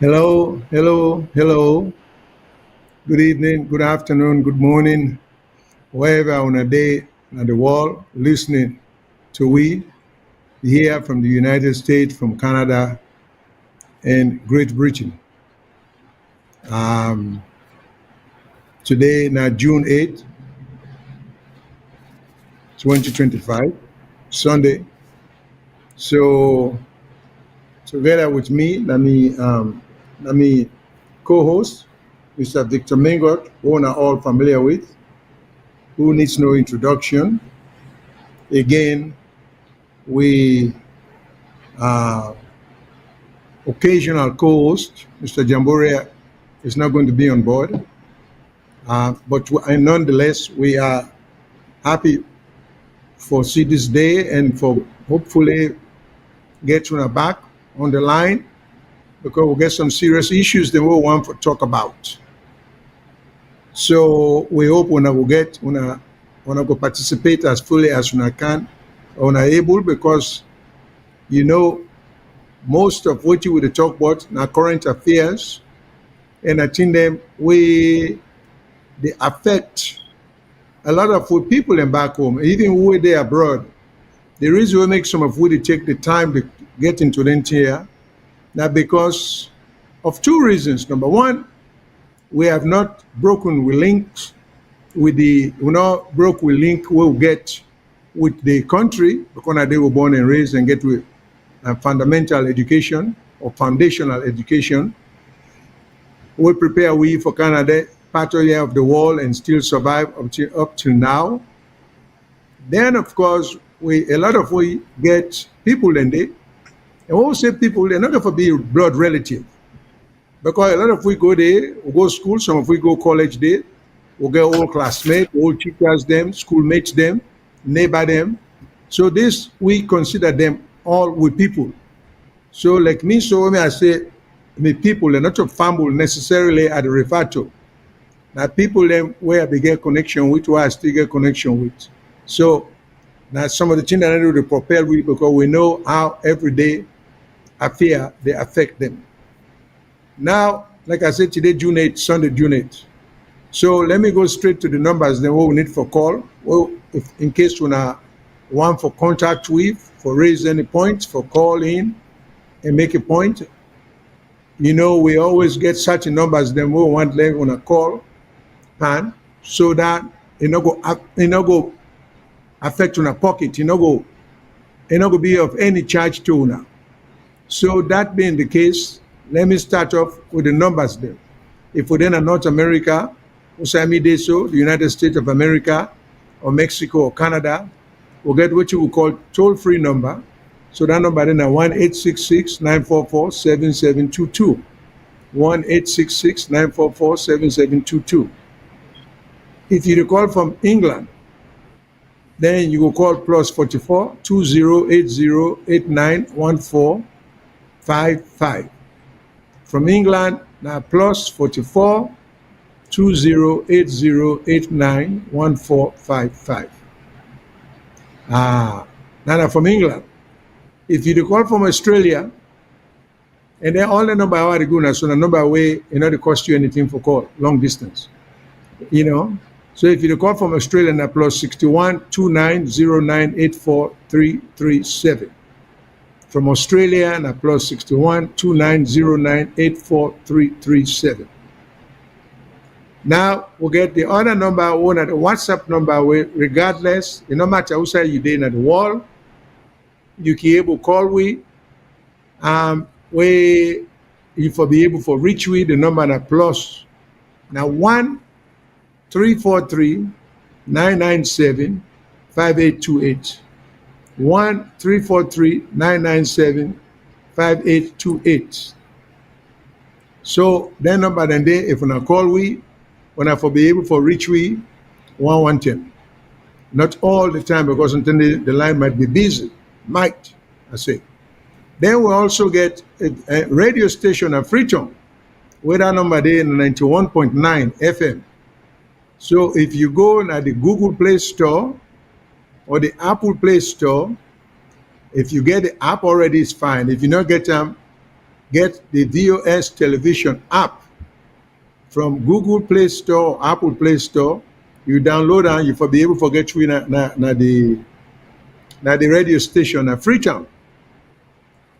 Hello, hello, hello. Good evening, good afternoon, good morning, wherever on a day in the world listening to we here from the United States, from Canada, and Great Britain. Um, Today, now June 8th, 2025, Sunday. So together with me, let me co-host, Mr. Victor Mingot, who are all familiar with, who needs no introduction. Again, we uh, occasional co-host, Mr. Jamborea, is not going to be on board. But nonetheless, we are happy for see this day and for hopefully get Una back on the line because we'll get some serious issues that we want to talk about. So we hope Una will get Una go participate as fully as Una can, Una able, because you know most of what you would talk about now current affairs, and I think them they affect a lot of food people in back home, even who are there abroad. The reason we make some of we take the time to get into the here, now because of two reasons. Number one, we have not broken with links with the we not broke with link we'll get with the country because they were born and raised and get with fundamental education or foundational education. We prepare we for Canada, part of the world, and still survive up till now. Then, of course, we a lot of we get people in there, and when we say people, they're not going to be blood relative because a lot of we go there, we go school, some of we go college there, we get old classmates, old teachers, them, schoolmates, them, neighbor, them. So this we consider them all with people. So like me, so when I say me people, they're not a family necessarily I refer to. Now people them where they get connection with, where I still get connection with. So now some of the things that I do to prepare with because we know how everyday affair they affect them. Now, like I said today, June 8th, Sunday, June 8th. So let me go straight to the numbers then what we need for call. Well, if in case we want for contact with, for raise any points, for call in and make a point. You know, we always get certain numbers then we want them on a call pan so that it no go affect on a pocket, it no go be of any charge to una. So that being the case, let me start off with the numbers then. If we're in North America, Usami Deso, the United States of America, or Mexico or Canada, we'll get what you would call toll-free number. So that number then is 1-866-944-7722. 1-866-944-7722. If you call from England, then you will call plus 44 2080891455. From England, now plus 44 2080891455. Now from England. If you call from Australia, and then all the number I want to go now, so the number away, it cost you anything for call, long distance. So if you call from Australia, now plus 61 290984 From Australia, now plus 61 290984 Now we'll get the other number, one at the WhatsApp number, where regardless, no matter who say you're in at the wall, you can able to call where you for be able to reach with the number na plus. Now 1-343-997-5828. 1-343-997-5828. So that number then there, if you call when I for be able to reach 110. Not all the time because sometimes the line might be busy. Might, I say. Then we also get a radio station at Freetown, where that number there is 91.9 FM. So if you go at the Google Play Store or the Apple Play Store, if you get the app already, it's fine. If you not get them, get the VOS television app from Google Play Store, Apple Play Store. You download and you be able to get you na the radio station at Freetown.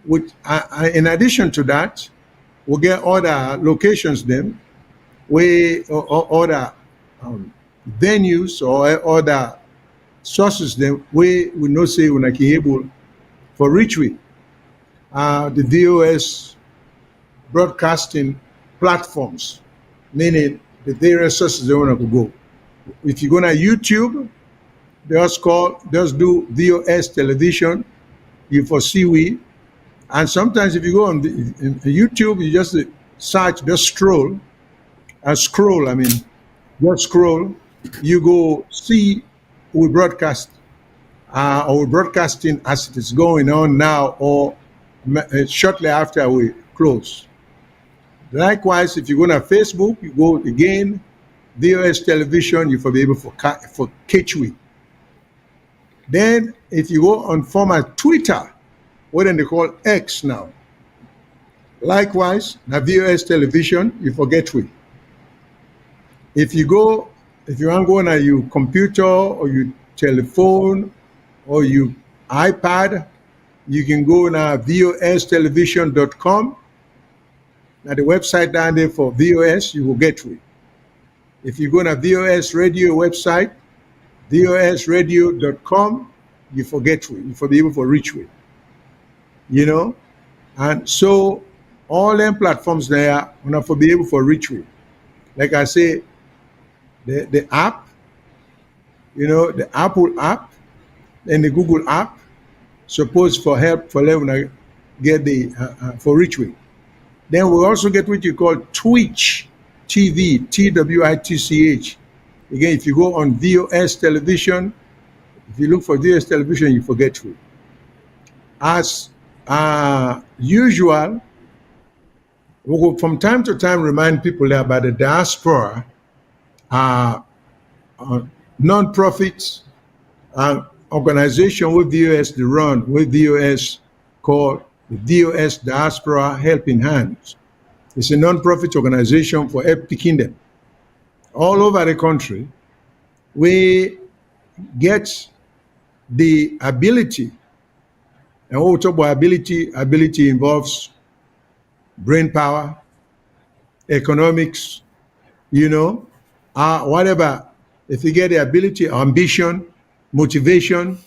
With in addition to that, we get other locations then, or other venues or other sources then we know say we are able for reach with the VOS broadcasting platforms, meaning the various sources they want to go. If you go to YouTube, just do VOS television, you foresee we. And sometimes if you go on in YouTube, you just search, just scroll, I mean, just scroll, you go see we broadcast, or we're broadcasting as it is going on now or shortly after we close. Likewise, if you go to Facebook, you go again, VOS television, you will be able for catch we. Then if you go on former Twitter, what then they call X now. Likewise, na VOS television, you forget we. If you want to go on your computer or your telephone or your iPad, you can go na vostelevision.com. Now the website down there for VOS, you will get we. If you go to VOS radio website, vosradio.com, you forget we. You will be able to reach we. You know, and so all them platforms there, we will be able to reach we. Like I say, the app, you know, the Apple app and the Google app, supposed for help for them get the for reach we. Then we also get what you call Twitch TV, TWITCH. Again, if you go on VOS television, if you look for VOS television, you forget who. As usual, we will from time to time remind people there about the diaspora, non-profits, organization with VOS they run, with VOS called the VOS Diaspora Helping Hands. It's a non-profit organization for help picking them. All over the country, we get the ability, and when we talk about ability involves brain power, economics, you know, whatever. If you get the ability, ambition, motivation,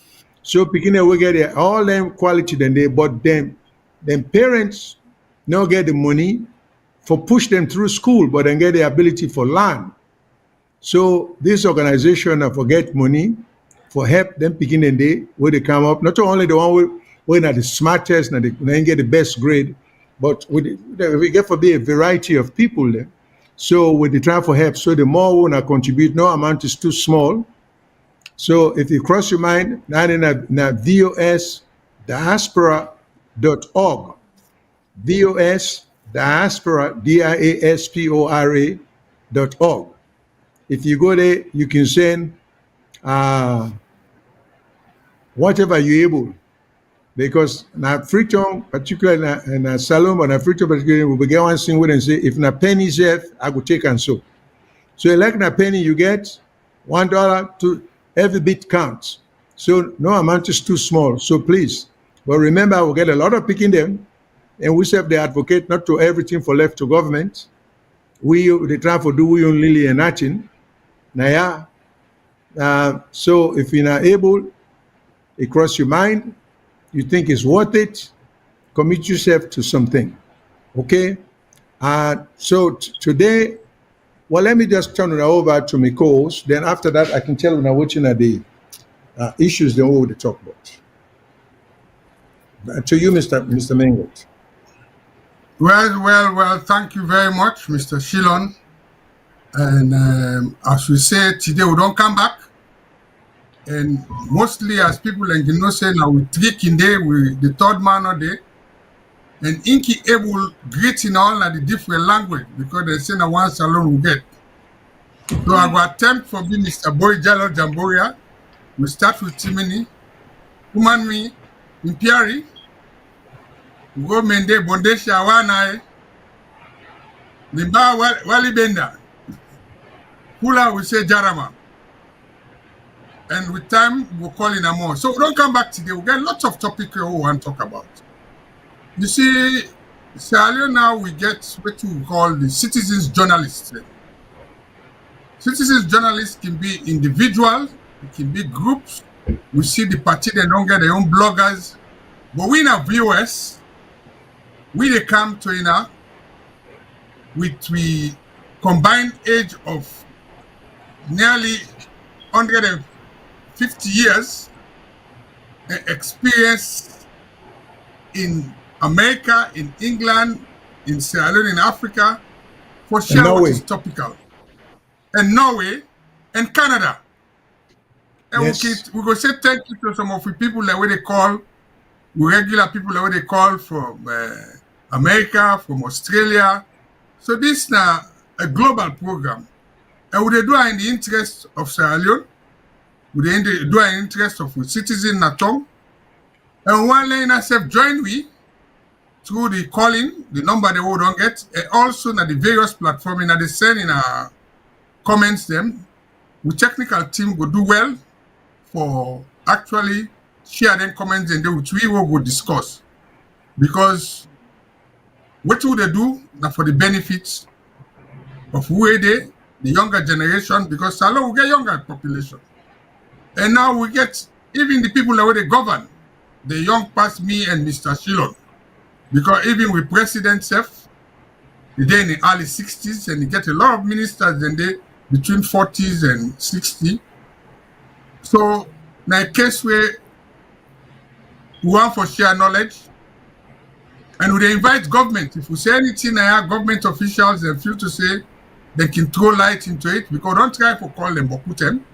so picking we get all them quality then they, but them parents not get the money for push them through school, but then get the ability for learn. So this organization for get money for help them picking the day where they come up. Not only the one where are the smartest and they get the best grade, but we get for be a variety of people there. So we they try for help. So the more we want to contribute, no amount is too small. So if you cross your mind, now in VOSdiaspora.org, VOSdiaspora, diaspora.org. If you go there, you can send whatever you're able. Because now Freetown, particularly in Salome, but now Freetown particularly, we begin one thing with and say, if na penny left, I go take and so. So like na penny, you get $1 to every bit counts. So no amount is too small. So please, but remember, we get a lot of picking them, and we serve the advocate not to everything for left to government. We they try for do we only and nothing. Now, yeah. So if you're not able, it cross your mind, you think it's worth it, commit yourself to something. Okay? So today, well, let me just turn it over to my co-host. Then after that, I can tell you now which are the issues that we will talk about. To you, Mr. Mengot. Well, thank you very much, Mr. Shilon. And as we say, today we don't come back. And mostly as people like you know say now we trick in there with the third man or there. And Inky able greet in all the different language because they say now one salon will get. So I will attempt for being Mr. Boy Jalo Jamboria. We start with Timini. Human me, Impiari. Ugo mende bonde shawana limba wali benda. Hula we say Jarama. And with time we'll call in a more. So we don't come back today. We'll get lots of topics we want to talk about. You see, Sierra Leone now we get what we call the citizens journalists. Citizens journalists can be individuals, it can be groups. We see the party they don't get their own bloggers. But we now viewers, they come to with we combined age of nearly 150 years experience in America, in England, in Sierra Leone, in Africa, for sure what is topical. And Norway and Canada. And Yes. we go say thank you to some of the people that they call, regular people that they call from America, from Australia. So this is now a global program. And we do it in the interest of Sierra Leone. We do it in the interest of the citizen Natong. And one line ourselves join we through the calling, the number they will don't get, and also na the various platforms and they send in our comments them. The technical team will do well for actually share them comments and which we will discuss. Because what will they do now for the benefits of who they, the younger generation, because Salone will get younger population. And now we get even the people that they govern, the young past me and Mr. Shilon. Because even with President Sef, they're in the early 60s and you get a lot of ministers and they between 40s and 60. So now a case where we want for share knowledge and we invite government. If we say anything, government officials and feel to say they can throw light into it because don't try to call them or put them.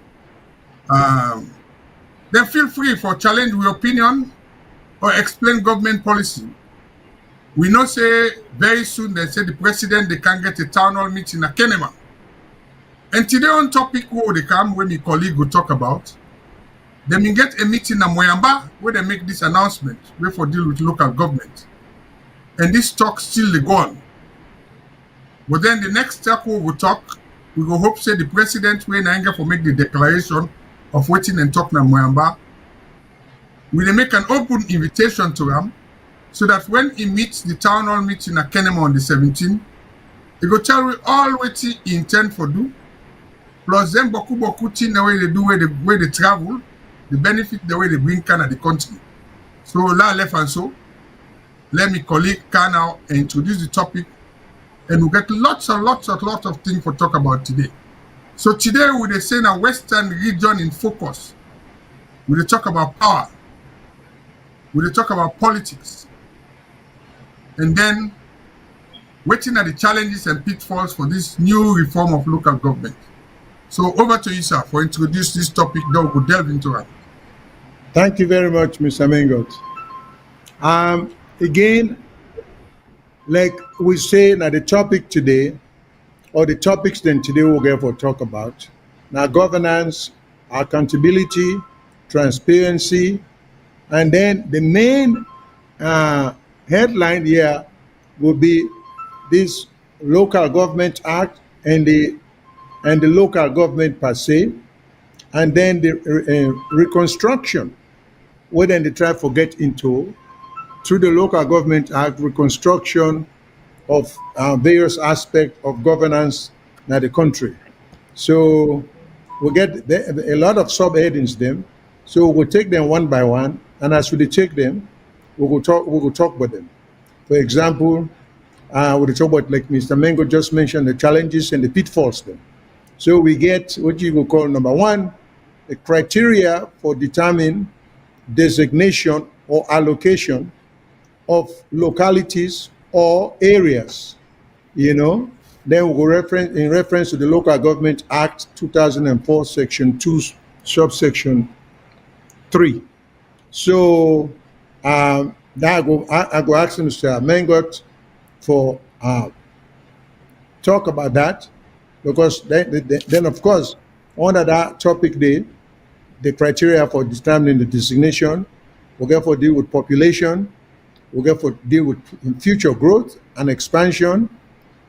Then feel free for challenge your opinion or explain government policy. We know say very soon they say the president they can get a town hall meeting at Kenema. And today on topic where they come, when my colleague will talk about, they may get a meeting in Moyamba where they make this announcement, where for deal with local government. And this talk still they go on. But then the next talk we will talk, we will hope say the president when Nanga for make the declaration of waiting and talk na Moyamba. We will make an open invitation to him so that when he meets the town hall meeting at Kenema on the 17th, he will tell you all what he intend for do, plus then boku thing the way they do, where they travel, the benefit the way they bring Canada the country. So la left and so, let me colleague can now introduce the topic, and we get lots of things for talk about today. So today we will say a Western region in focus. We will talk about power. We will talk about politics. And then waiting at the challenges and pitfalls for this new reform of local government. So over to you, sir, for introduce this topic that we will delve into it. Thank you very much, Mr. Mengot. Again, like we say, now the topic today, or the topics then today we'll get for talk about, now governance, accountability, transparency, and then the main headline here will be this Local Government Act and the local government per se, and then the reconstruction, where then they try to get into through the Local Government Act, reconstruction of various aspects of governance in the country. So we get a lot of subheadings them. So we'll take them one by one, and as we take them, we will talk about them. For example, we'll talk about, like Mr. Mengo just mentioned, the challenges and the pitfalls then. So we get what you will call number one, the criteria for determining designation or allocation of localities or areas, Then we will reference to the Local Government Act 2004, Section 2, subsection 3. So that I go ask Mr. Mengot for talk about that, because then of course under that topic the criteria for determining the designation will therefore deal with population, we get for deal with future growth and expansion,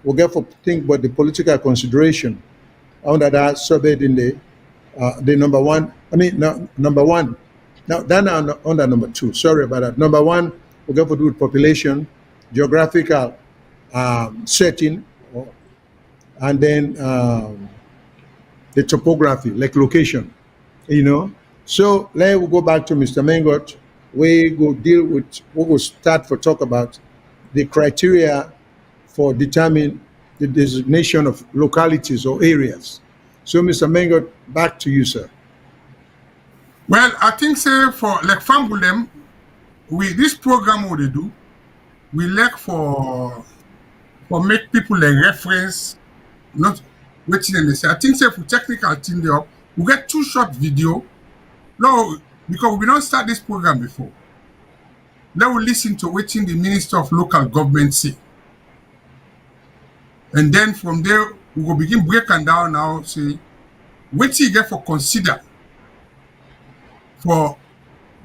we get for think about the political consideration under that surveyed in the number one. I mean, no, number one. Now, then under number two. Sorry about that. Number one, we get for do with population, geographical setting, and then the topography, like location, you know. So let we go back to Mr. Mengot. We will start for talk about the criteria for determining the designation of localities or areas. So Mr. Mengot, back to you, sir. Well, I think say for like Fambulem, this program what they do, we like for make people like reference, not waiting and they say. I think say for technical team there, we get 2 short video. No, because we don't start this program before. Let we listen to what the Minister of Local Government say. And then from there, we will begin breaking down now, say, what you get for consider for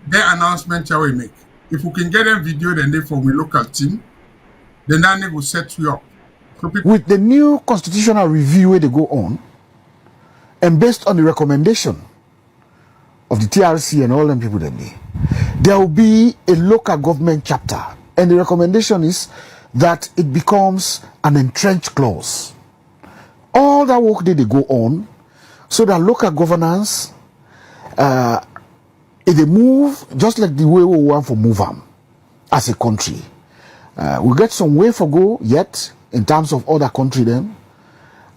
their announcement how we make. If we can get them video, then they from a local team, then that will set you up. So with the new constitutional review where they go on, and based on the recommendation of the TRC and all them people that there will be a local government chapter. And the recommendation is that it becomes an entrenched clause. All that work they go on, so that local governance, if they move, just like the way we want for move on as a country. We get some way for go yet in terms of other country then,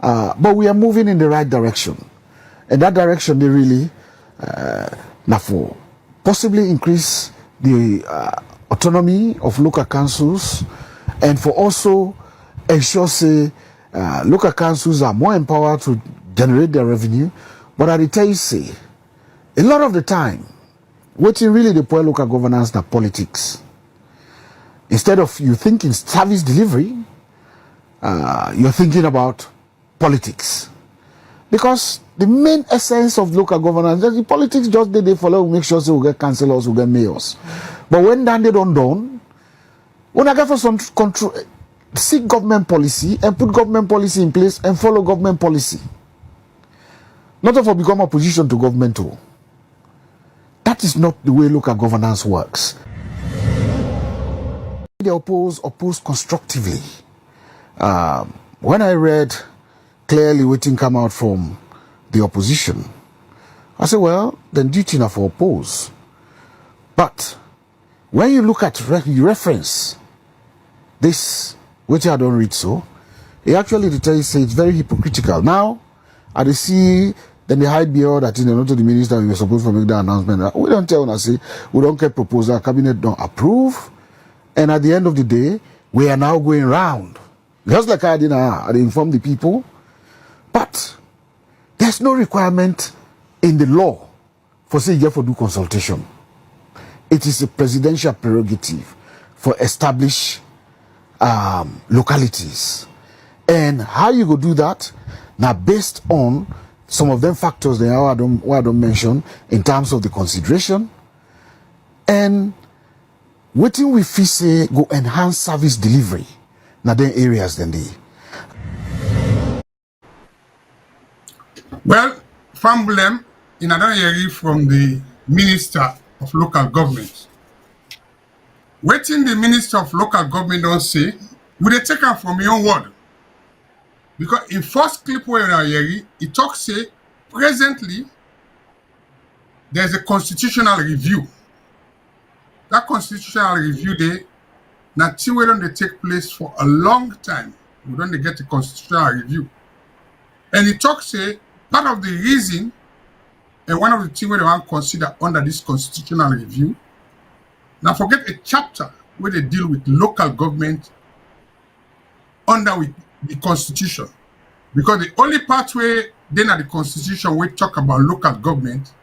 but we are moving in the right direction. And that direction they really now for possibly increase the autonomy of local councils, and for also ensure say local councils are more empowered to generate their revenue. But I tell you say, a lot of the time, what you really deploy local governance na politics. Instead of you thinking service delivery, you're thinking about politics. Because the main essence of local governance, the politics just they follow, make sure so we get councillors, we get mayors. But when that they don't done, when I get for some control, seek government policy and put government policy in place and follow government policy. Not to become opposition to government too. That is not the way local governance works. They oppose constructively. When I read clearly what come out from the opposition, I said, well, then duty enough for oppose. But when you look at you reference this, which I don't read so, it actually say it's very hypocritical. Now, I see then the hide behind that not to the minister we were supposed to make the announcement. We don't tell us, say we don't get proposal, cabinet don't approve, and at the end of the day, we are now going round. Just like I inform the people, but there's no requirement in the law for say you for do consultation. It is a presidential prerogative for establish localities. And how you go do that? Now based on some of them factors that I don't mention in terms of the consideration and waiting we feel say go enhance service delivery. Now then areas then they. Well, Famblem, in another area from the Minister of Local Government. Waiting the Minister of Local Government don't say, will they take them from your own word? Because in first clip where I hear it talks say, presently, there's a constitutional review. That constitutional review there, nothing will don't take place for a long time. We don't get a constitutional review. And it talks say, part of the reason, and one of the things we want to consider under this constitutional review, now forget a chapter where they deal with local government under with the constitution. Because the only part where then at the constitution we talk about local government,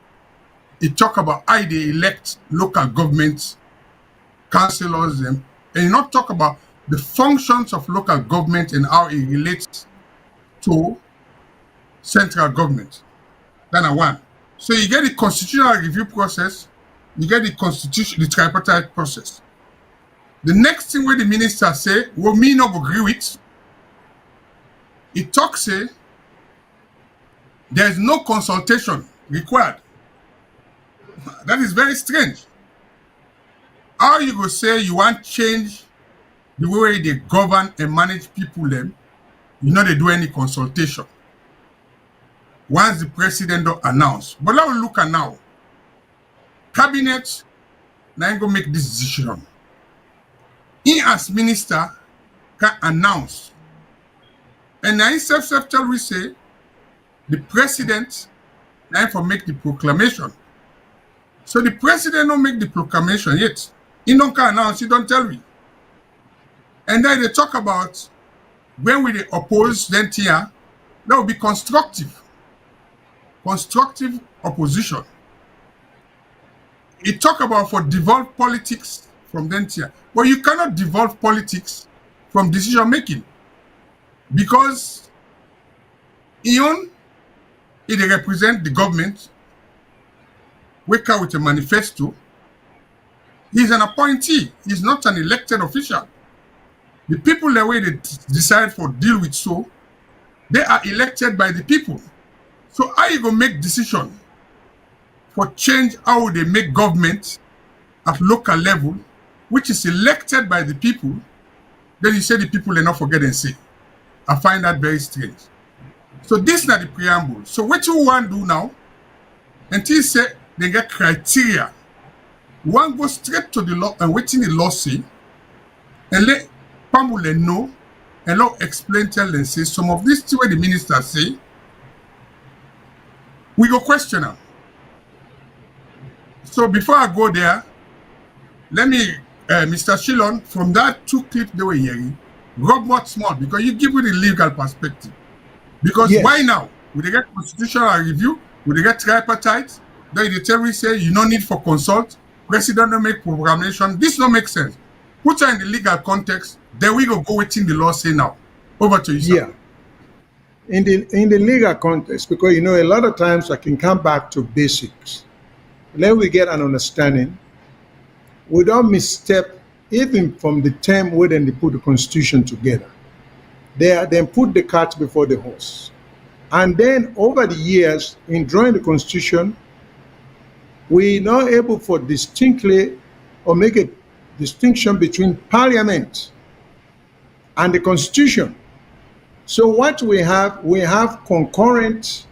it talk about how they elect local government councillors and you not talk about the functions of local government and how it relates to central government. That's one. So you get the constitutional review process, you get the tripartite process. The next thing where the minister say, what me not agree with, he talk say, there is no consultation required. That is very strange. How you go say you want change the way they govern and manage people them, you know they do any consultation. Once the president don't announce. But now look at now. Cabinet now go make this decision. He as minister can announce. And now self tell we say the president now for make the proclamation. So the president don't make the proclamation yet. He don't can announce, he don't tell me. And then they talk about when we oppose then here, that will be constructive. Constructive opposition. He talk about for devolve politics from then here. But you cannot devolve politics from decision making. Because he represent the government, wake up with a manifesto. He's an appointee. He's not an elected official. The people the way they decide for deal with so, they are elected by the people. So how you gonna make decision for change how they make government at local level, which is elected by the people, then you say the people they not forget and say. I find that very strange. So this is not the preamble. So what you want to do now, until you say they get criteria, one go straight to the law and waiting the law say, and let Pamule know, and law explain, tell them, say, some of these things where the minister say, we go question them. So before I go there, let me, Mr. Shilon, from that 2 clips they were hearing, rub what small, because you give it the legal perspective. Because Yes. why now? Will they get constitutional review? Will they get tripartite? Then the tell we say you no need for consult, president don't make proclamation. This don't make sense. Put her in the legal context, then we go within the law say now. Over to you, sir. Yeah. In the legal context, because you know a lot of times I can come back to basics. Then we get an understanding. We don't misstep even from the term where then they put the constitution together. They then put the cart before the horse. And then over the years, in drawing the constitution, we now able for distinctly or make a distinction between parliament and the constitution. So what we have concurrent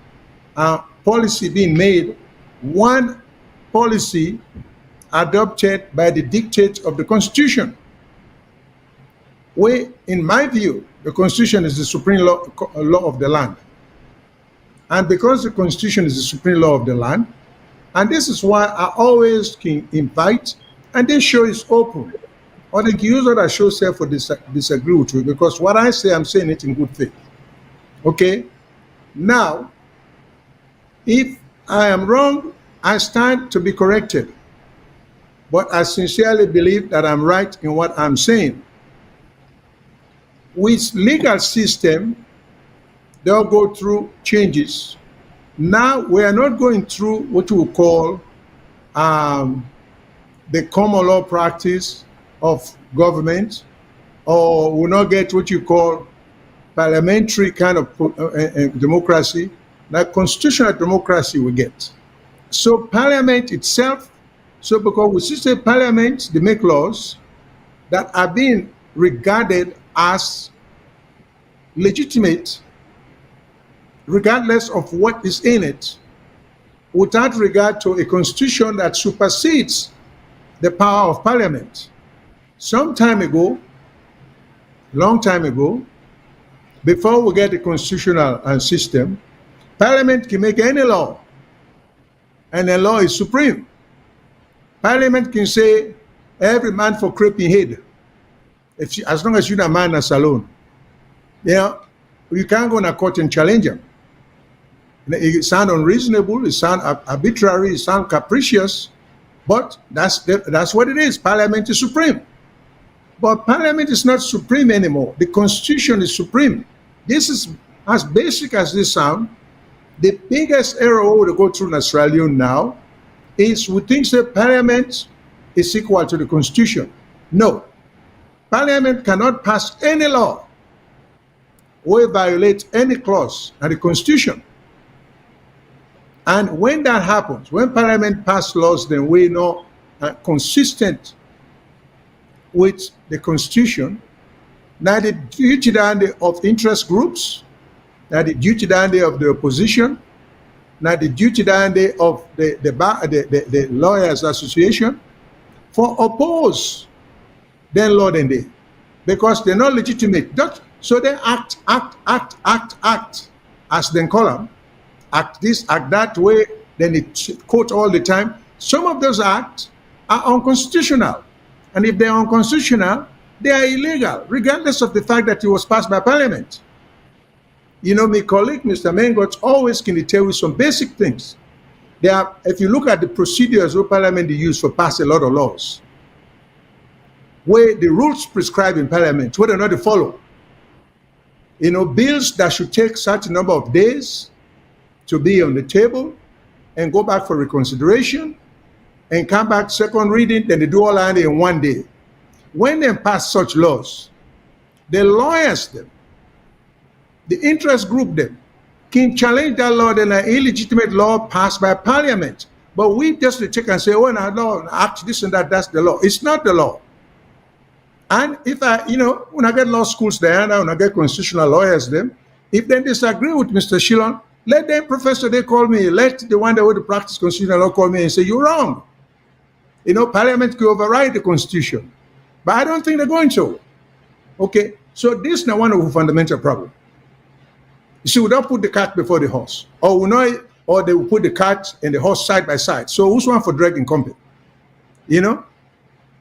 policy being made, one policy adopted by the dictate of the constitution. In my view, the constitution is the supreme law of the land. And because the constitution is the supreme law of the land, and this is why I always can invite, and this show is open. Or they can use other show self for disagree with you, because what I say, I'm saying it in good faith. Okay? Now, if I am wrong, I stand to be corrected. But I sincerely believe that I'm right in what I'm saying. With legal system, they'll go through changes. Now we are not going through what we call the common law practice of government, or will not get what you call parliamentary kind of democracy, like constitutional democracy we get. So parliament itself, so because we see parliament, they make laws that are being regarded as legitimate, regardless of what is in it, without regard to a constitution that supersedes the power of parliament. Some time ago, long time ago, before we get the constitutional system, parliament can make any law, and the law is supreme. Parliament can say, every man for creeping head, as long as you're a man as alone. Yeah, you can't go in a court and challenge them. It sounds unreasonable, it sounds arbitrary, it sounds capricious, but that's what it is. Parliament is supreme. But Parliament is not supreme anymore. The Constitution is supreme. This is as basic as this sounds. The biggest error we go through in Australia now is we think that Parliament is equal to the Constitution. No, Parliament cannot pass any law or violate any clause of the Constitution. And when that happens, when Parliament pass laws, then we know consistent with the Constitution, now the duty of interest groups, now the duty of the opposition, now the duty of the Lawyers Association for oppose then law then they, because they're not legitimate. So they act, as they call them, act this, act that way, then it quote all the time. Some of those acts are unconstitutional. And if they're unconstitutional, they are illegal, regardless of the fact that it was passed by Parliament. You know, my colleague, Mr. Mengot, always can tell you some basic things. If you look at the procedures of Parliament they use for passing a lot of laws, where the rules prescribed in Parliament, whether or not they follow. You know, bills that should take such a number of days to be on the table and go back for reconsideration and come back second reading, then they do all that in one day. When they pass such laws, the lawyers them, the interest group them, can challenge that law, then an illegitimate law passed by Parliament. But we just take and say, oh, no, law, act this and that, that's the law. It's not the law. And if when I get law schools there, when I get constitutional lawyers them, if they disagree with Mr. Shillon, let them, professor, they call me, let the one that would practice constitutional law call me and say, you're wrong. You know, Parliament could override the Constitution. But I don't think they're going to. Okay, so this is now one of the fundamental problems. You see, we don't put the cart before the horse. Or they will put the cart and the horse side by side. So who's one for dragging company? You know?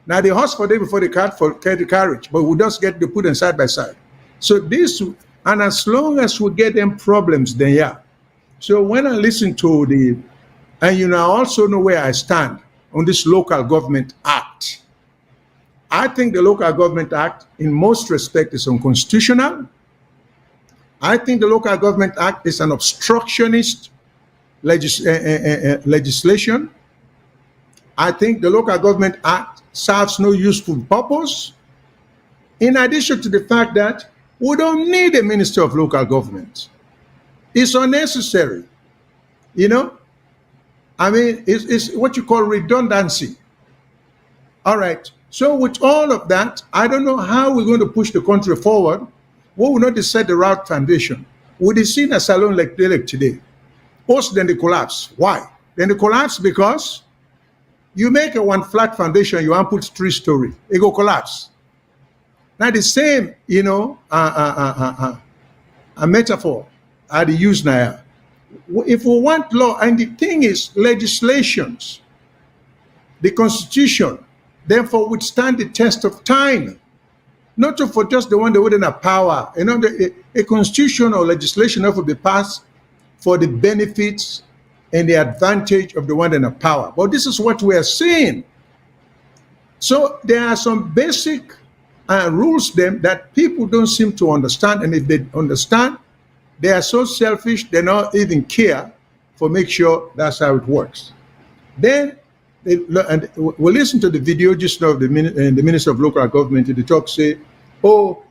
Now the horse for day before the cart for the carriage, but we just get to put them side by side. So this, and as long as we get them problems, then yeah. So when I listen to and I also know where I stand on this Local Government Act. I think the Local Government Act, in most respects, is unconstitutional. I think the Local Government Act is an obstructionist legislation. I think the Local Government Act serves no useful purpose. In addition to the fact that we don't need a Minister of Local Government. It's unnecessary. You know? I mean, it's what you call redundancy. All right. So with all of that, I don't know how we're going to push the country forward. We will not set the right foundation. We have seen a Salone like today. Also, then they collapse. Why? Then they collapse because you make a one flat foundation, you want to put 3-story, it will collapse. Now the same, a metaphor I use now. If we want law, and the thing is, legislations, the Constitution, therefore withstand the test of time. Not for just the one that wouldn't have power. You know, a constitution or legislation have to be passed for the benefits and the advantage of the one that have power. But this is what we are seeing. So there are some basic rules then that people don't seem to understand. And if they understand, they are so selfish, they don't even care for make sure that's how it works. Then, and we'll listen to the video just now of the Minister of Local Government. The talk say, oh,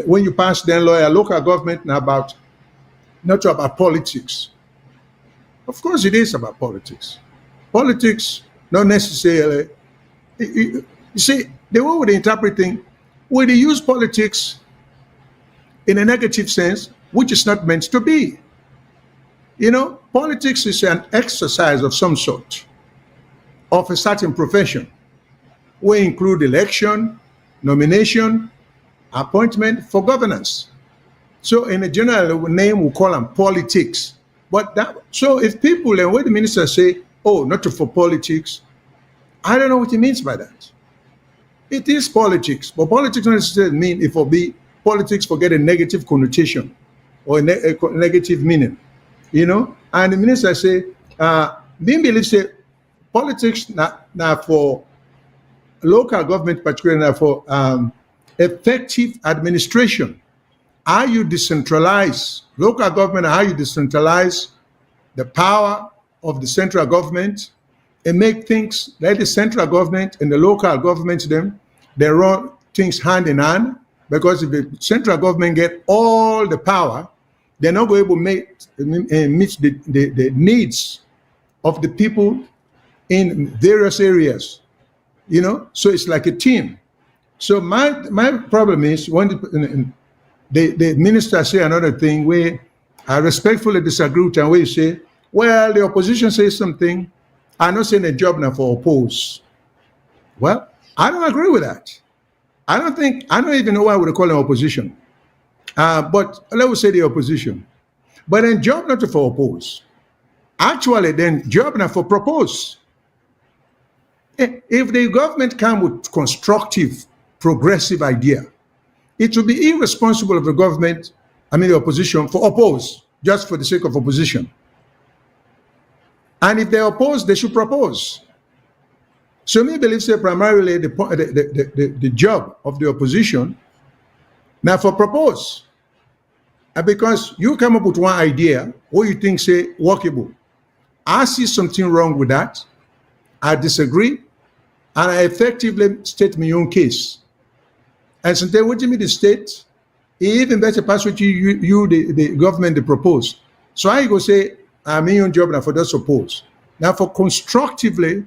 when you pass the lawyer, local government, now not about politics. Of course, it is about politics. Politics, not necessarily. You see, the way we're interpreting, we use politics in a negative sense, which is not meant to be. You know, politics is an exercise of some sort, of a certain profession. We include election, nomination, appointment for governance. So in a general name, we call them politics. So if people, and when the minister say, oh, not for politics, I don't know what he means by that. It is politics, but politics doesn't necessarily mean it will be politics for get a negative connotation or a negative meaning. You know, and the minister say, Bimbi say, politics now for local government, particularly for effective administration. How you decentralize local government, how you decentralize the power of the central government and make things like the central government and the local government them they run things hand in hand, because if the central government get all the power, they're not going to meet the needs of the people in various areas, you know. So it's like a team. So my problem is when the minister say another thing where I respectfully disagree with, and where you say, well, the opposition says something, I'm not saying a job now for oppose. Well, I don't agree with that. I don't even know why we call them opposition. But let's say the opposition. But then job not for oppose. Actually, then job not for propose. If the government come with constructive, progressive idea, it would be irresponsible of the government, the opposition, for oppose, just for the sake of opposition. And if they oppose, they should propose. So me believe say primarily the job of the opposition now for propose. And because you come up with one idea, what you think say workable. I see something wrong with that. I disagree, and I effectively state my own case. And sometimes what you mean the state, even better pass what you the government they propose. So I go say, I'm in your job now for that suppose. Now for constructively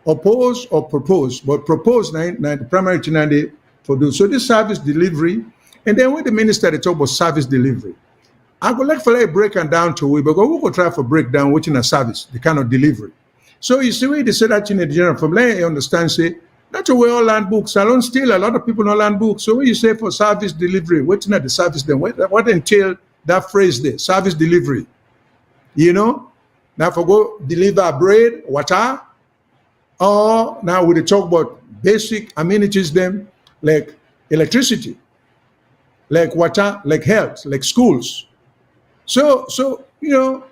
oppose or propose, but propose now the primary thing for do. So this service delivery, and then when the minister they talk about service delivery, I would like for a break and down to it, because we go try for breakdown within a service, the kind of delivery. So you see where they say that in the general from let you understand, say, that's the way all land books. Salone still a lot of people know land books. So when you say for service delivery, what's not the service then? What entail that phrase there? Service delivery. You know? Now for go deliver bread, water, or now we talk about basic amenities them like electricity, like water, like health, like schools. So you know,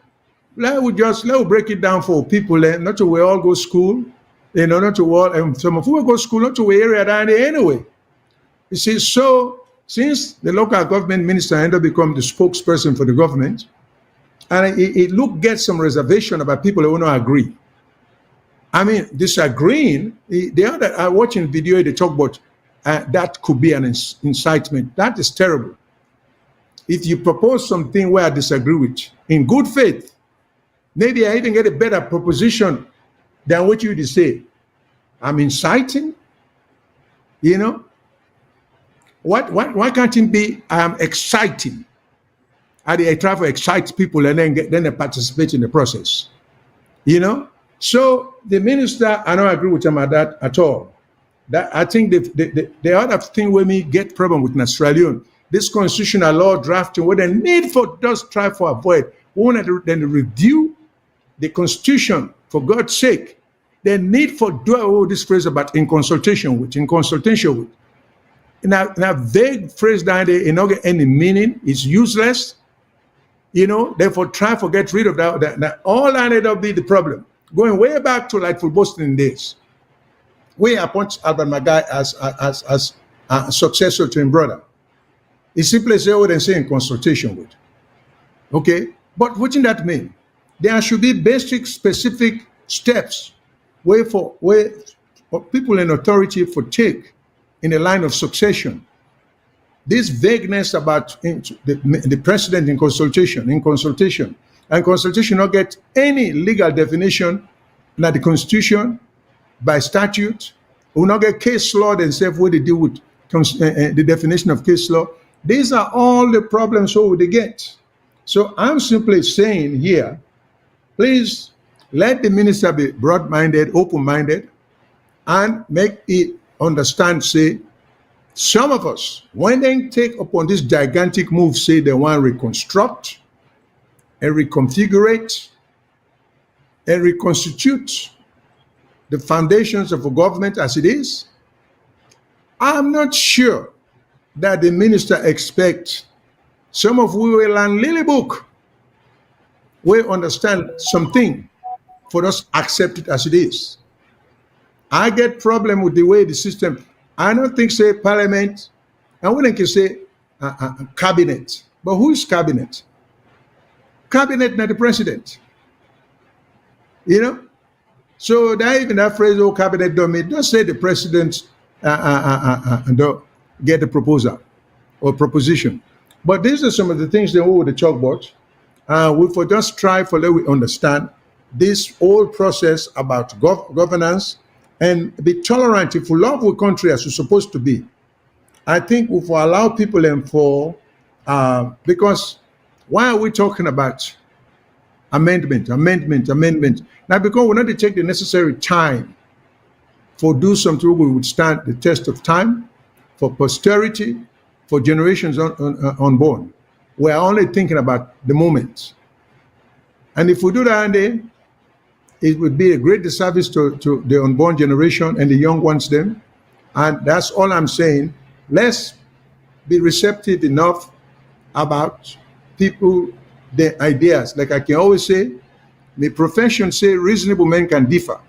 let we break it down for people, not to we all go school, you know, not to all, and some of who go school, not to we area down there anyway. You see, so since the local government minister ended up becoming the spokesperson for the government, and it get some reservation about people who don't agree. Disagreeing, the other I watching video, they talk about that could be an incitement. That is terrible. If you propose something where I disagree with, in good faith, maybe I even get a better proposition than what you say. I'm inciting, you know. Why can't it be exciting? I try to excite people and then they participate in the process, you know. So the minister, I don't agree with him at that at all. That I think the other thing where me get problem with Australian, this constitutional law drafting, what they need for just try to avoid. We want to then review the constitution for God's sake. The need for do all this phrase about in consultation with. Now vague phrase down there, it not get any meaning. It's useless. You know, therefore try to get rid of that. All ended up be the problem. Going way back to like for Boston days. We appoint Albert Magai as a successor to his brother. He simply say what they say in consultation with. Okay? But what does that mean? There should be basic, specific steps where for people in authority for take in the line of succession. This vagueness about the president in consultation, and consultation not get any legal definition, like the constitution, by statute, will not get case law themselves where they deal with the definition of case law. These are all the problems so they get. So I'm simply saying here, please let the minister be broad-minded, open-minded, and make it understand, say, some of us, when they take upon this gigantic move, say they want to reconstruct and reconfigure and reconstitute the foundations of a government as it is, I'm not sure that the minister expects some of we will learn little book, we understand something for us accept it as it is. I get problem with the way the system, I don't think say parliament, and when I can say cabinet, but who is cabinet? Cabinet, not the president. You know? So that even that phrase, oh, cabinet don't mean, don't say the president get a proposal or proposition. But these are some of the things they hold with the chalkboard. We for just try for let we understand this whole process about governance and be tolerant. If we love our country as we're supposed to be, I think if we allow people and for because why are we talking about amendment? Now because we need to take the necessary time for do something we would stand the test of time, for posterity, for generations unborn. We are only thinking about the moment. And if we do that, then it would be a great disservice to the unborn generation and the young ones then. And that's all I'm saying. Let's be receptive enough about people, their ideas. Like I can always say, the profession say reasonable men can differ.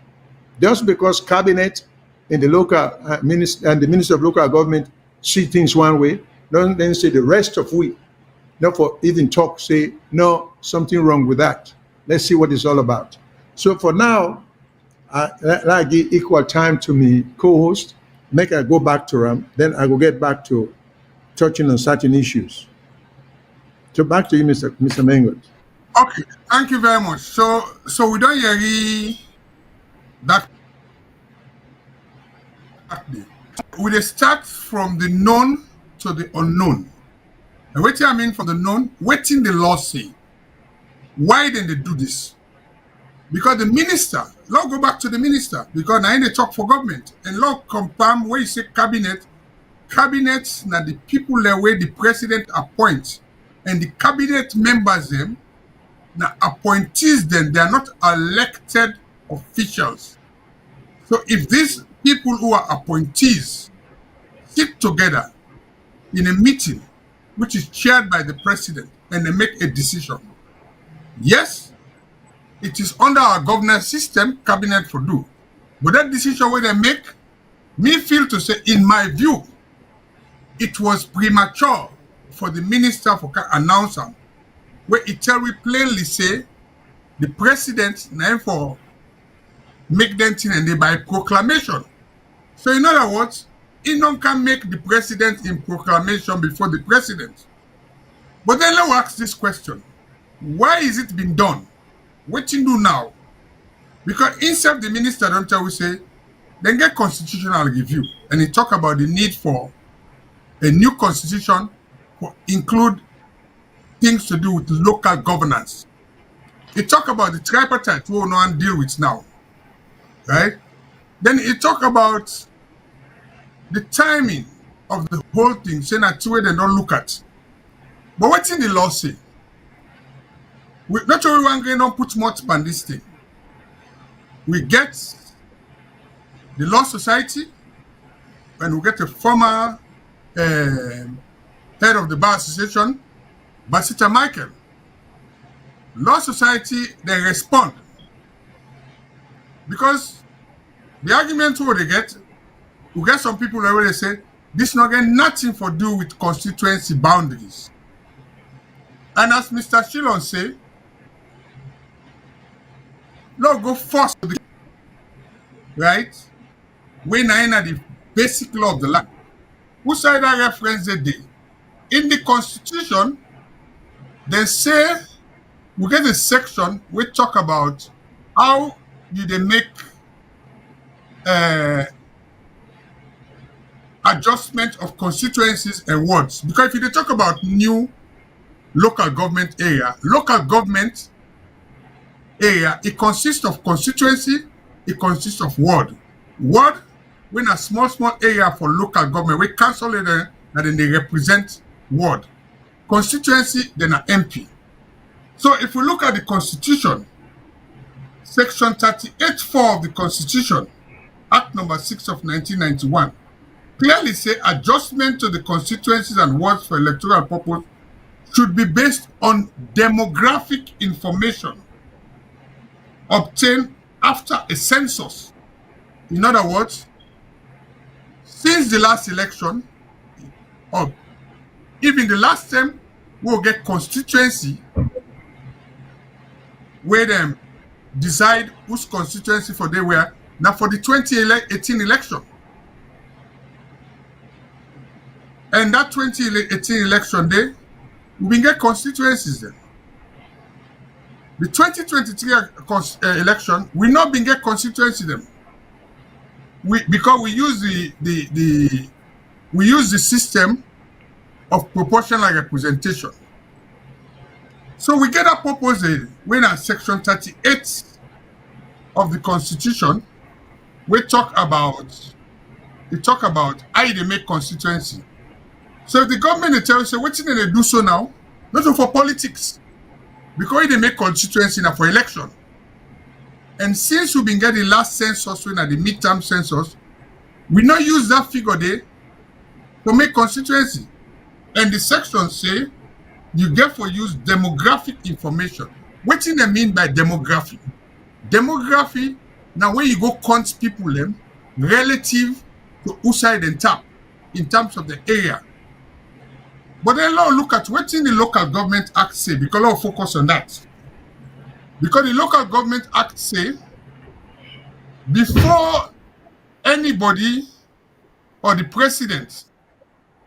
Just because cabinet and the local minister and the minister of local government see things one way, don't then say the rest of we, not for even talk, say, no, something wrong with that. Let's see what it's all about. So for now, I give equal time to me co-host, make I go back to Ram, then I will get back to touching on certain issues. So back to you, Mr. Mengot. Okay, thank you very much. So we don't hear that. We dey start from the known to the unknown. And what I mean from the known, wetin the law say. Why then they do this? Because the minister, law go back to the minister, because now they talk for government. And law confirm where you say cabinet, cabinet na the people the way the president appoints. And the cabinet members them, na appointees them, they are not elected officials. So if these people who are appointees sit together in a meeting, which is chaired by the president, and they make a decision, yes, it is under our governance system, cabinet for do. But that decision where they make, me feel to say, in my view, it was premature for the minister for announce am, where it tell we plainly say, the president, now for make them thing and they by proclamation. So in other words, he don't can make the president in proclamation before the president. But then let's ask this question. Why is it being done? What you do now? Because instead the minister don't tell we say, then get constitutional review. And he talk about the need for a new constitution to include things to do with local governance. He talk about the tripartite we will not deal with now. Right? Then he talk about the timing of the whole thing, saying that two way they don't look at. But what's in the law say? We not everyone don't put much on this thing. We get the Law Society, and we get a former head of the Bar Association, Basita Michael. Law Society, they respond. Because the argument what they get, we get some people that already say, this not get nothing to do with constituency boundaries. And as Mr. Shilon say, law go first, right? When I know the basic law of the land. Who side that reference the day? In the Constitution, they say we get a section we talk about how you they make adjustment of constituencies and wards. Because if you talk about new local government area, it consists of constituency, it consists of ward. Ward, when a small area for local government, we council it and then they represent ward. Constituency, then an MP. So if we look at the Constitution, Section 38(4) of the Constitution, Act number 6 of 1991, clearly say adjustment to the constituencies and wards for electoral purpose should be based on demographic information obtained after a census. In other words, since the last election, or even the last time, we'll get constituency where them decide whose constituency for they were. Now for the 2018 election. And that 2018 election day, we get constituencies then. The 2023 election, we not been get constituency them. Because we use the system of proportional representation. So we get a proposal when at section 38 of the Constitution, we talk about how they make constituency. So if the government they tell you, say, what thing they do so now? Not for politics. Because they make constituency now for election. And since we've been getting the last census, when at the midterm census, we not use that figure there to make constituency. And the section say, you get for use demographic information. What do they mean by demography? Demography, now when you go count people them relative to who side and tap in terms of the area. But then let's look at what in the Local Government Act say, because let's focus on that. Because the Local Government Act say, before anybody or the president,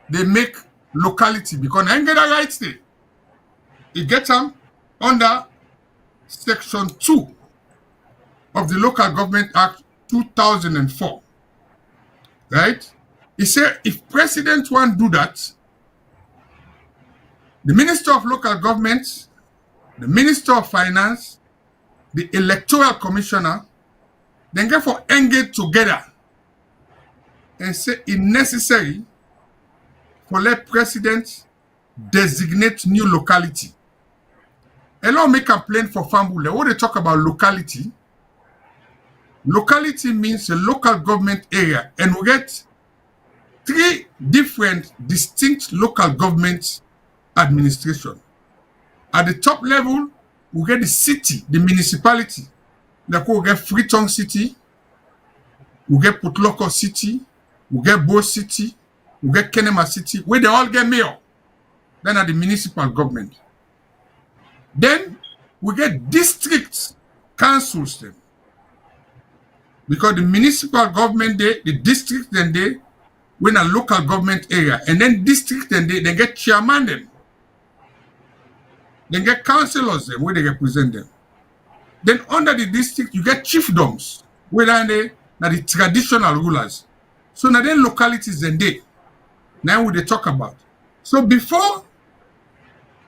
they make locality, because I ain't get a right there. You get them under section 2 of the Local Government Act 2004. Right? He said if president want to do that, the Minister of Local Government, the Minister of Finance, the Electoral Commissioner, then get for engage together and say it's necessary for let president designate new locality. And now make a plan for Fambule. When they talk about locality, locality means a local government area, and we get 3 different distinct local government administration. At the top level, we get the city, the municipality. Like we get Freetown City, we get Putloko City, we get Bo City, we get Kenema City, where they all get mayor. Then at the municipal government. Then we get district councils then. Because the municipal government there, the district then they, when a local government area, and then district then they get chairman them. Then get councillors them where they represent them. Then under the district you get chiefdoms, where they are the traditional rulers. So now then localities then they. Now what they talk about. So before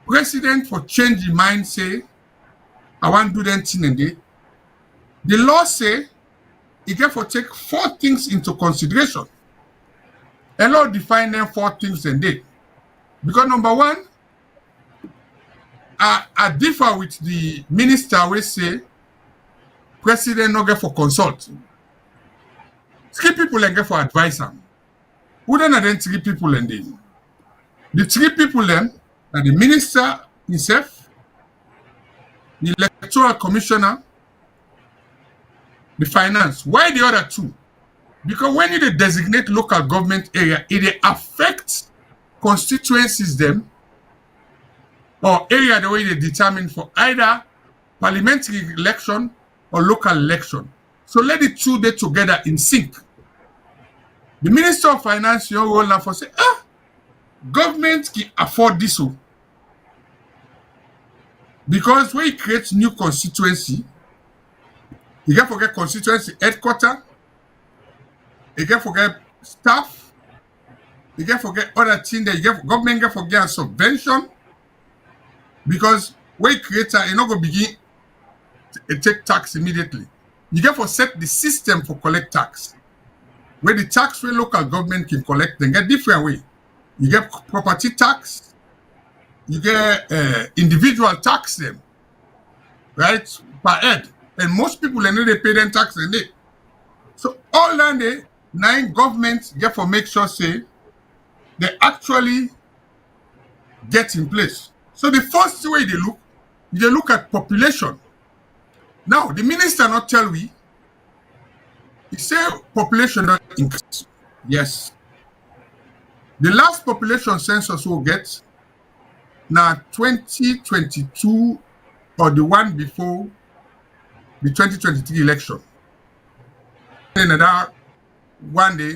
president for change in mind say, I want to do that thing and they, the law say he get for take 4 things into consideration. And law define them 4 things and they. Because number 1, I differ with the minister who say president no get for consult. 3 people and get for advise them. Who then are then 3 people and they? The 3 people then are the minister himself, the electoral commissioner, the finance. Why the other 2? Because when you designate local government area, it affects constituencies them or area the way they determine for either parliamentary election or local election. So let the 2 they together in sync. The Minister of Finance, you roll now for say, government can afford this. Because when you create new constituency, you can forget constituency headquarters, you can forget staff, you can forget other things that you get government can forget subvention. Because when you create you're not going to begin to take tax immediately. You get for set the system for collect tax. Where the tax where local government can collect, then get different way. You get property tax, you get individual tax them, right, per head. And most people they know they pay them tax in it. So all that day, 9 governments get for make sure say they actually get in place. So the first way they look at population. Now the minister not tell we, he say population not increase. Yes. The last population census we'll get now 2022 or the one before the 2023 election. Another one day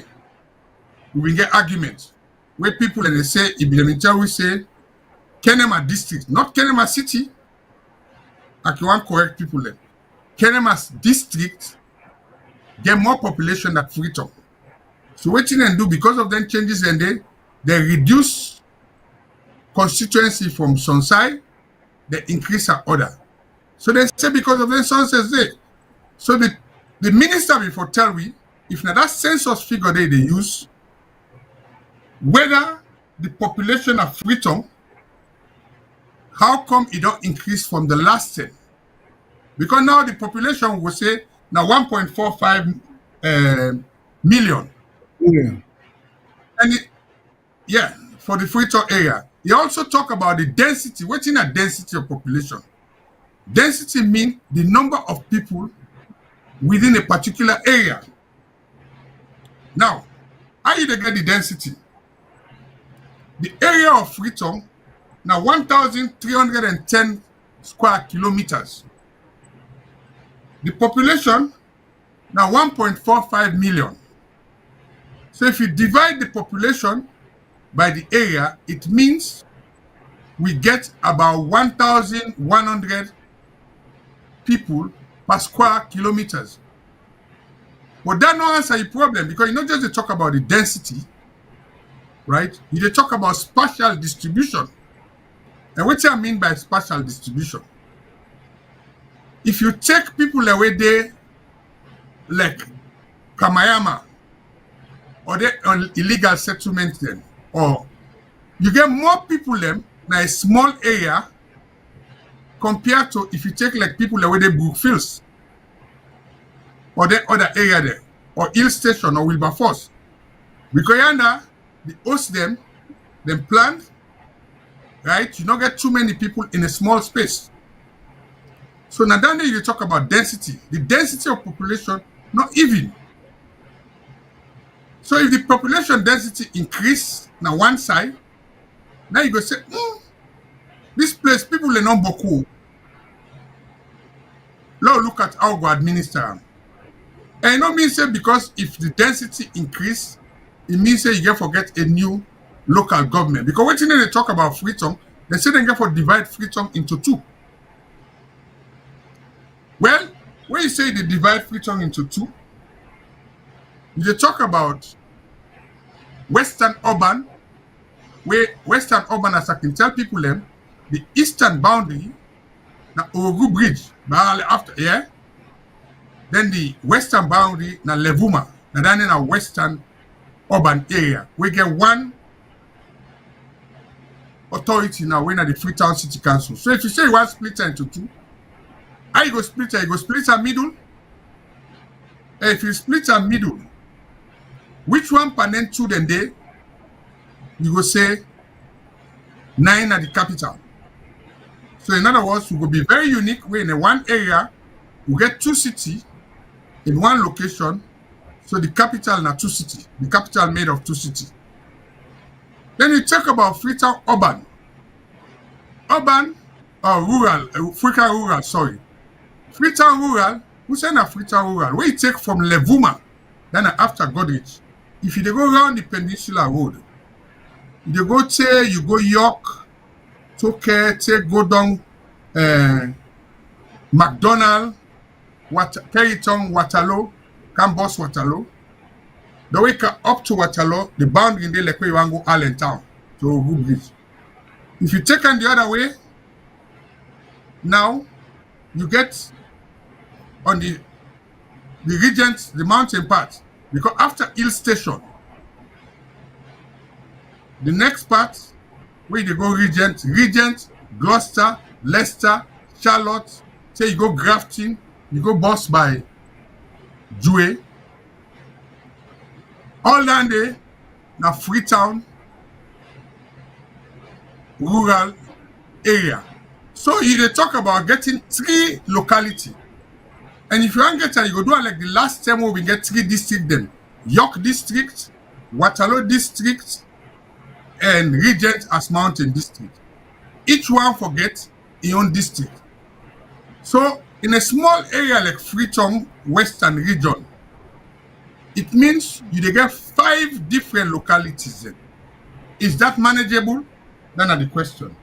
we will get arguments. where people and they say, Ibilemincha will say, Kenema district, not Kenema city. I can want correct people there. Kenema's district get more population than Freetown. So what you can do because of them changes and they reduce constituency from some side, they increase our order. So they say because of them says there. So the minister before tell we, if now that census figure they use, whether the population of Freetown, how come it don't increase from the last 10? Because now the population will say now 1.45 million. Yeah. And for the Freetown area. He also talk about the density. What's in a density of population? Density means the number of people within a particular area. Now, how you get the density? The area of Freetown now 1,310 square kilometers. The population now 1.45 million. So if you divide the population by the area, it means we get about 1,100 people per square kilometers. But that no answer your problem because you not just talk about the density, right? You talk about spatial distribution. And what I mean by spatial distribution? If you take people away there, like Kamayama, or they on illegal settlement then, or you get more people them in a small area compared to if you take like people away there Brookfields, or the other area there, or Hill Station or Wilberforce. Because yonder, the host them plan, right? You don't get too many people in a small space. So now then you talk about density. The density of population, not even. So if the population density increase now one side, now you go say, this place, people are not beaucoup. Now look at how we administer them. And it don't mean say because if the density increase, it means say you get forget a new local government. Because what they talk about Freetown, they say they get for divide Freetown into two. Well, when you say they divide Freetown into two, they talk about Western Urban, where Western Urban, as I can tell people them, the eastern boundary, na Ogu Bridge, after then the western boundary na Levuma, na then in a western urban area. We get one authority now when at the Freetown City Council. So if you say you want to split into two, how you go split it? You go split a middle. If you split a middle, which one panel two then day? You go say 9 at the capital. So in other words, we will be very unique. We're in a one area, we get two cities in one location. So the capital na two cities. The capital made of two cities. Then you talk about Freetown Urban. Urban or rural, Freetown Rural, sorry. Freetown Rural, who say na Freetown Rural? Where you take from Levuma, then after Godrich. If you go around the Peninsula Road, you go to, you go York, take go down McDonald, Perryton, Waterloo, Campus Waterloo. The way up to Waterloo, the boundary in there like where you want to go Allentown to Ogu Bridge. If you take on the other way, now you get on the Regent, the mountain part, because after Hill Station, the next part where you go Regent, Gloucester, Leicester, Charlotte, say you go Grafton, you go Boss by Dewey. All down there, now Freetown, rural area. So you they talk about getting 3 locality. And if you want to get you go do like the last time where we get 3 districts then. York District, Waterloo District, and Regent as Mountain District. Each one forget his own district. So in a small area like Freetown Western region, it means you get 5 different localities then. Is that manageable? That's the question.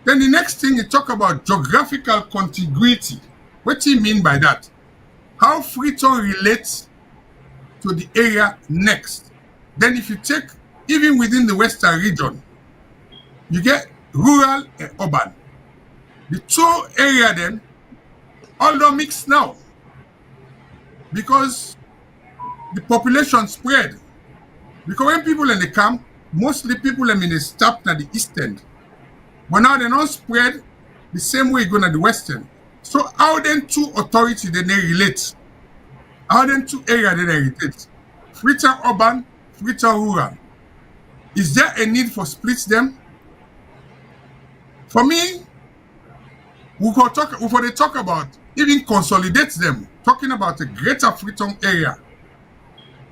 Then the next thing, you talk about geographical contiguity. What do you mean by that? How Freetown relates to the area next. Then if you take, even within the Western region, you get rural and urban. The two area then, although mixed now, because the population spread. Because when people in the camp, mostly people in the stop at the east end. But now they don't spread the same way going to the western. So how then two authorities then they relate? How then two areas then they relate? Freetown urban, Freetown rural. Is there a need for split them? For me, we could talk about even consolidate them, talking about a greater Freetown area.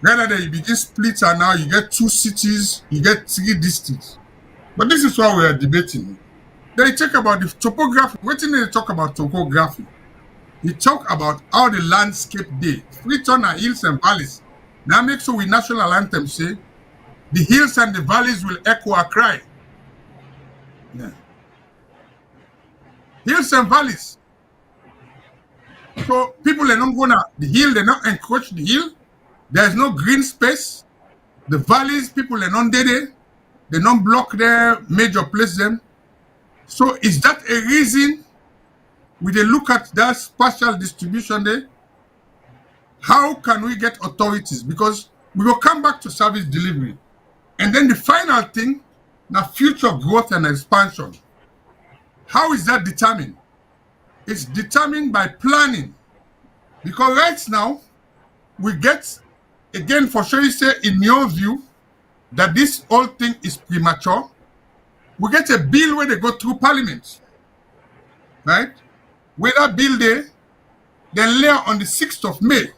Rather than you begin split and now you get 2 cities, you get 3 districts. But this is what we are debating. They talk about the topography. What do they talk about topography? They talk about how the landscape day. Freetown are hills and valleys. Now make sure we national anthem say, the hills and the valleys will echo a cry. Yeah. Hills and valleys. So people are not gonna, the hill, they're not encroach the hill. There's no green space. The valleys, people are not there. They don't block their major place them. So is that a reason we they look at that spatial distribution there? How can we get authorities? Because we will come back to service delivery. And then the final thing, now future growth and expansion. How is that determined? It's determined by planning. Because right now, we get, again, for sure you say, in your view, that this whole thing is premature. We get a bill where they go through Parliament. Right? Where that bill there, then later on the 6th of May,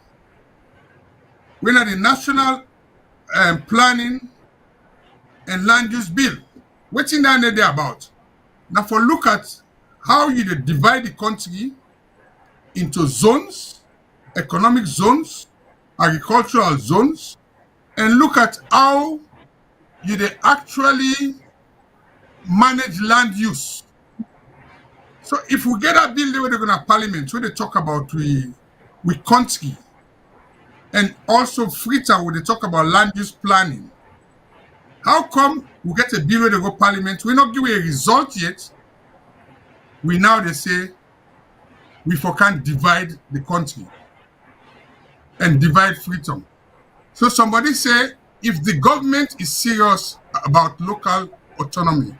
when the National Planning and Land Use Bill, what's in there about? Now for look at how you divide the country into zones, economic zones, agricultural zones, and look at how you actually manage land use. So if we get a bill there where they're going to Parliament, where they talk about we country, and also Freetown where they talk about land use planning, how come we get a bill where they go Parliament, we're not giving a result yet, we now they say we can't divide the country and divide Freetown. So somebody say, if the government is serious about local autonomy,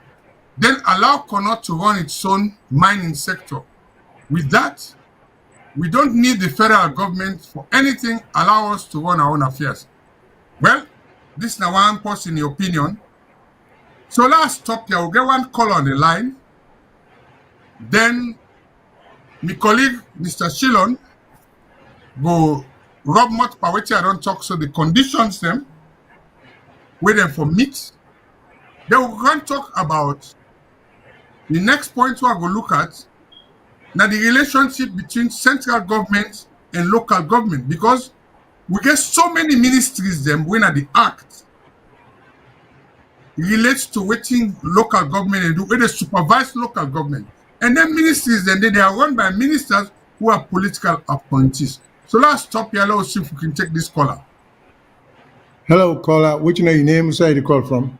then allow Connaught to run its own mining sector. With that, we don't need the federal government for anything, allow us to run our own affairs. Well, this is now one person in the opinion. So let's stop here. We'll get one call on the line. Then my colleague, Mr. Shilon, go Rob Mott Paweti, I don't talk, so the conditions them, wait them for meet. Then we're going to talk about the next point we're going to look at, now the relationship between central government and local government, because we get so many ministries them when at the act relates to what local government and do, where they supervise local government. And then ministries, then they are run by ministers who are political appointees. So let's stop here. Let's see if we can take this caller. Hello, caller. Which know your name? Where you call from?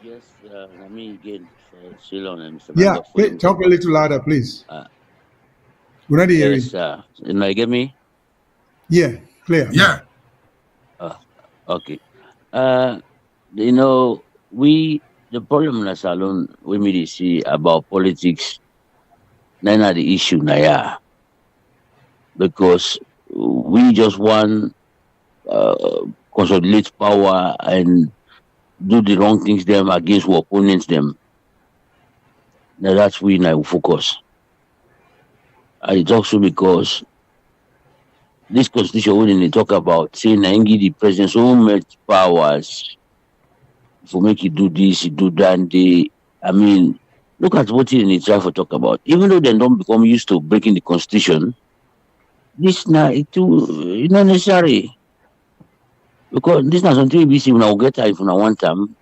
Yes, me again, Salone and Mr. Yeah, wait, talk a little louder, please. We're not hearing. Yes, you get me? Yeah, clear. Yeah. Okay. The problem in Salone, we may see about politics, none of the issue now, because we just want consolidate power and do the wrong things them against our opponents them. Now that's we now focus. And it's also because this constitution when they talk about saying give the president so much powers for make you do this, you do that, look at what they try to talk about. Even though they don't become used to breaking the constitution, this now it's not necessary. Because this is something we see when I get if I want time.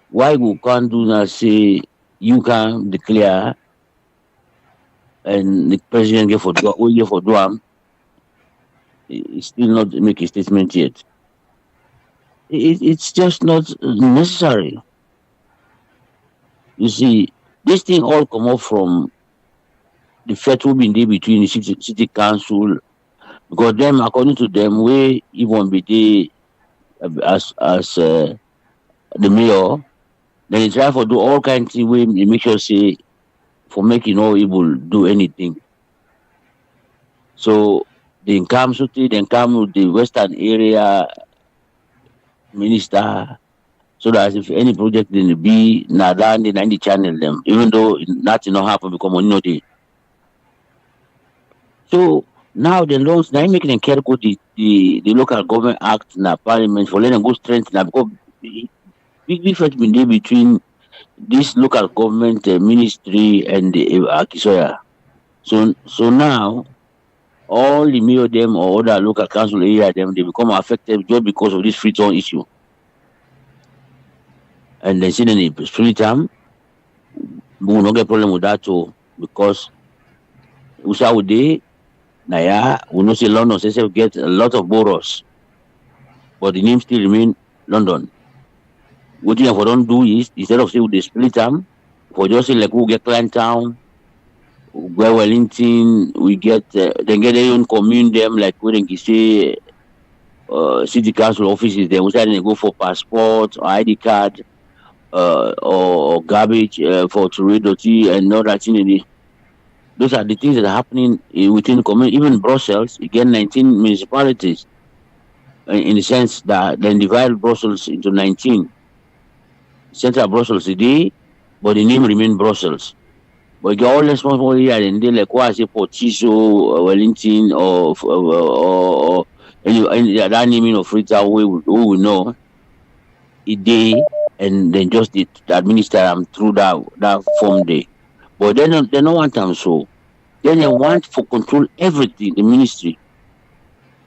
Why we can't do now? Say you can declare, and the president get for do he still not make a statement yet. It's just not necessary. You see, this thing all come up from the fight will be there between the city council, because them, according to them, way even be there as the mayor, then they try for do all kinds of things way they make sure say for making no able do anything. So they come then come with the western area minister, so that if any project then be nadan then the channel them, even though nothing not happen because money no dey. So now the laws now making them carry go the local government act na parliament for let them go strength now, because big fight been there between this local government ministry and the Akisoya. So now all the mayor them or other local council area them they become affected just because of this free town issue. And then see then the free time, we will not get problem with that too, because we saw day Naya, we know say London say get a lot of boroughs, but the name still remain London. What you have don't do is instead of say they split them, for just say like we get Clan Town, where Wellington, we get then get their own commune them like we can say city council offices. Then we say they go for passport or ID card, or garbage for to read and all that thing. Those are the things that are happening within the community. Even Brussels, again, 19 municipalities, in the sense that then divide Brussels into 19. Central Brussels today, but the name remain Brussels. But you get all the small area and they like what I say Portiso, Wellington, or any that naming of Freetown who we know a day, and then just the administer them through that form day. But they don't want them so. Then they want for control everything, the ministry.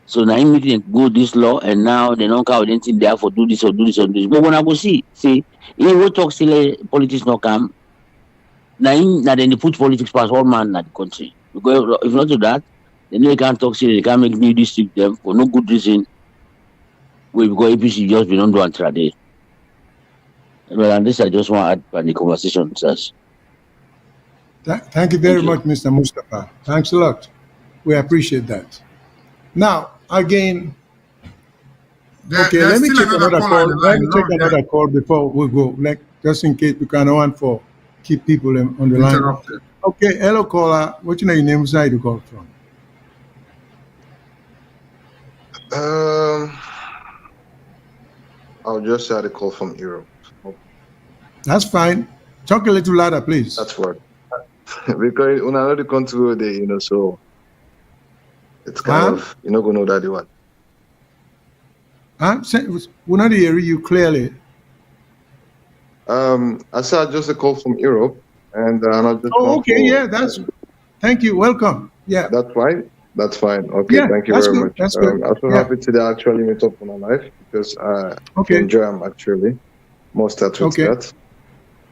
So now make them go this law, and now they don't count anything there for do this or do this or do this. But when I go see, if we talk still politics not come, now then they put politics past all man in the country. Because if not to that, then they can't talk still, they can't make new district them for no good reason. Because APC just be don't do intraday. Well, and this I just want to add by the conversation, sirs. Thank you very much, Mr. Mustafa. Thanks a lot. We appreciate that. Now, again, okay, let me take another call. Let me take another call before we go, like just in case we can't want for keep people on the line. Okay, hello caller. What's your name? Where you call from? I'll just say I call from Europe. That's fine. Talk a little louder, please. That's what. Because when I know the country there, so it's kind of you're not gonna know that the one. We're not hearing you clearly. I said just a call from Europe, and I just. Oh, okay, yeah, that's. Thank you. Welcome. Yeah. That's fine. That's fine. Okay, yeah, thank you very much. That's good. I'm so happy today I actually meet up on a live because I enjoy them actually. Most start with that.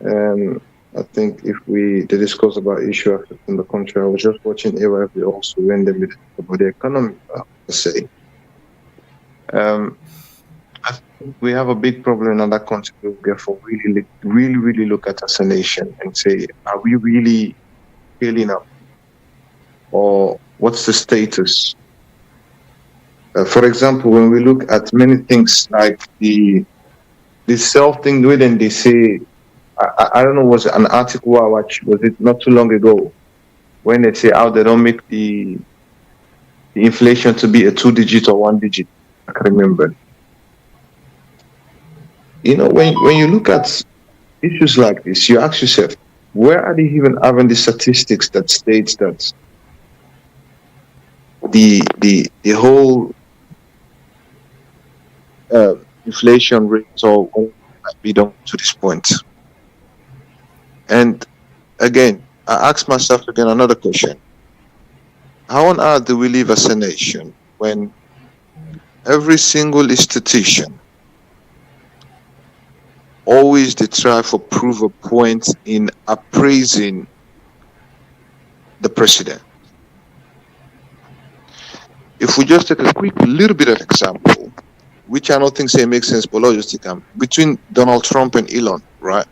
And I think if we discuss about issue affecting the country, I was just watching AYF also when they made about the economy, per se. I think we have a big problem in that country. We therefore really look at us as a nation and say, are we really scaling up? Or what's the status? For example, when we look at many things like the self thing, when they say, I don't know, was it an article I watched, was it not too long ago, when they say how they don't make the inflation to be a 2-digit or 1-digit. I can remember. When you look at issues like this, you ask yourself, where are they even having the statistics that states that the whole inflation rate or be done to this point? And again, I ask myself again another question. How on earth do we live as a nation when every single institution, always they try to prove a point in appraising the president. If we just take a quick little bit of example, which I don't think say makes sense, but let's just take between Donald Trump and Elon, right?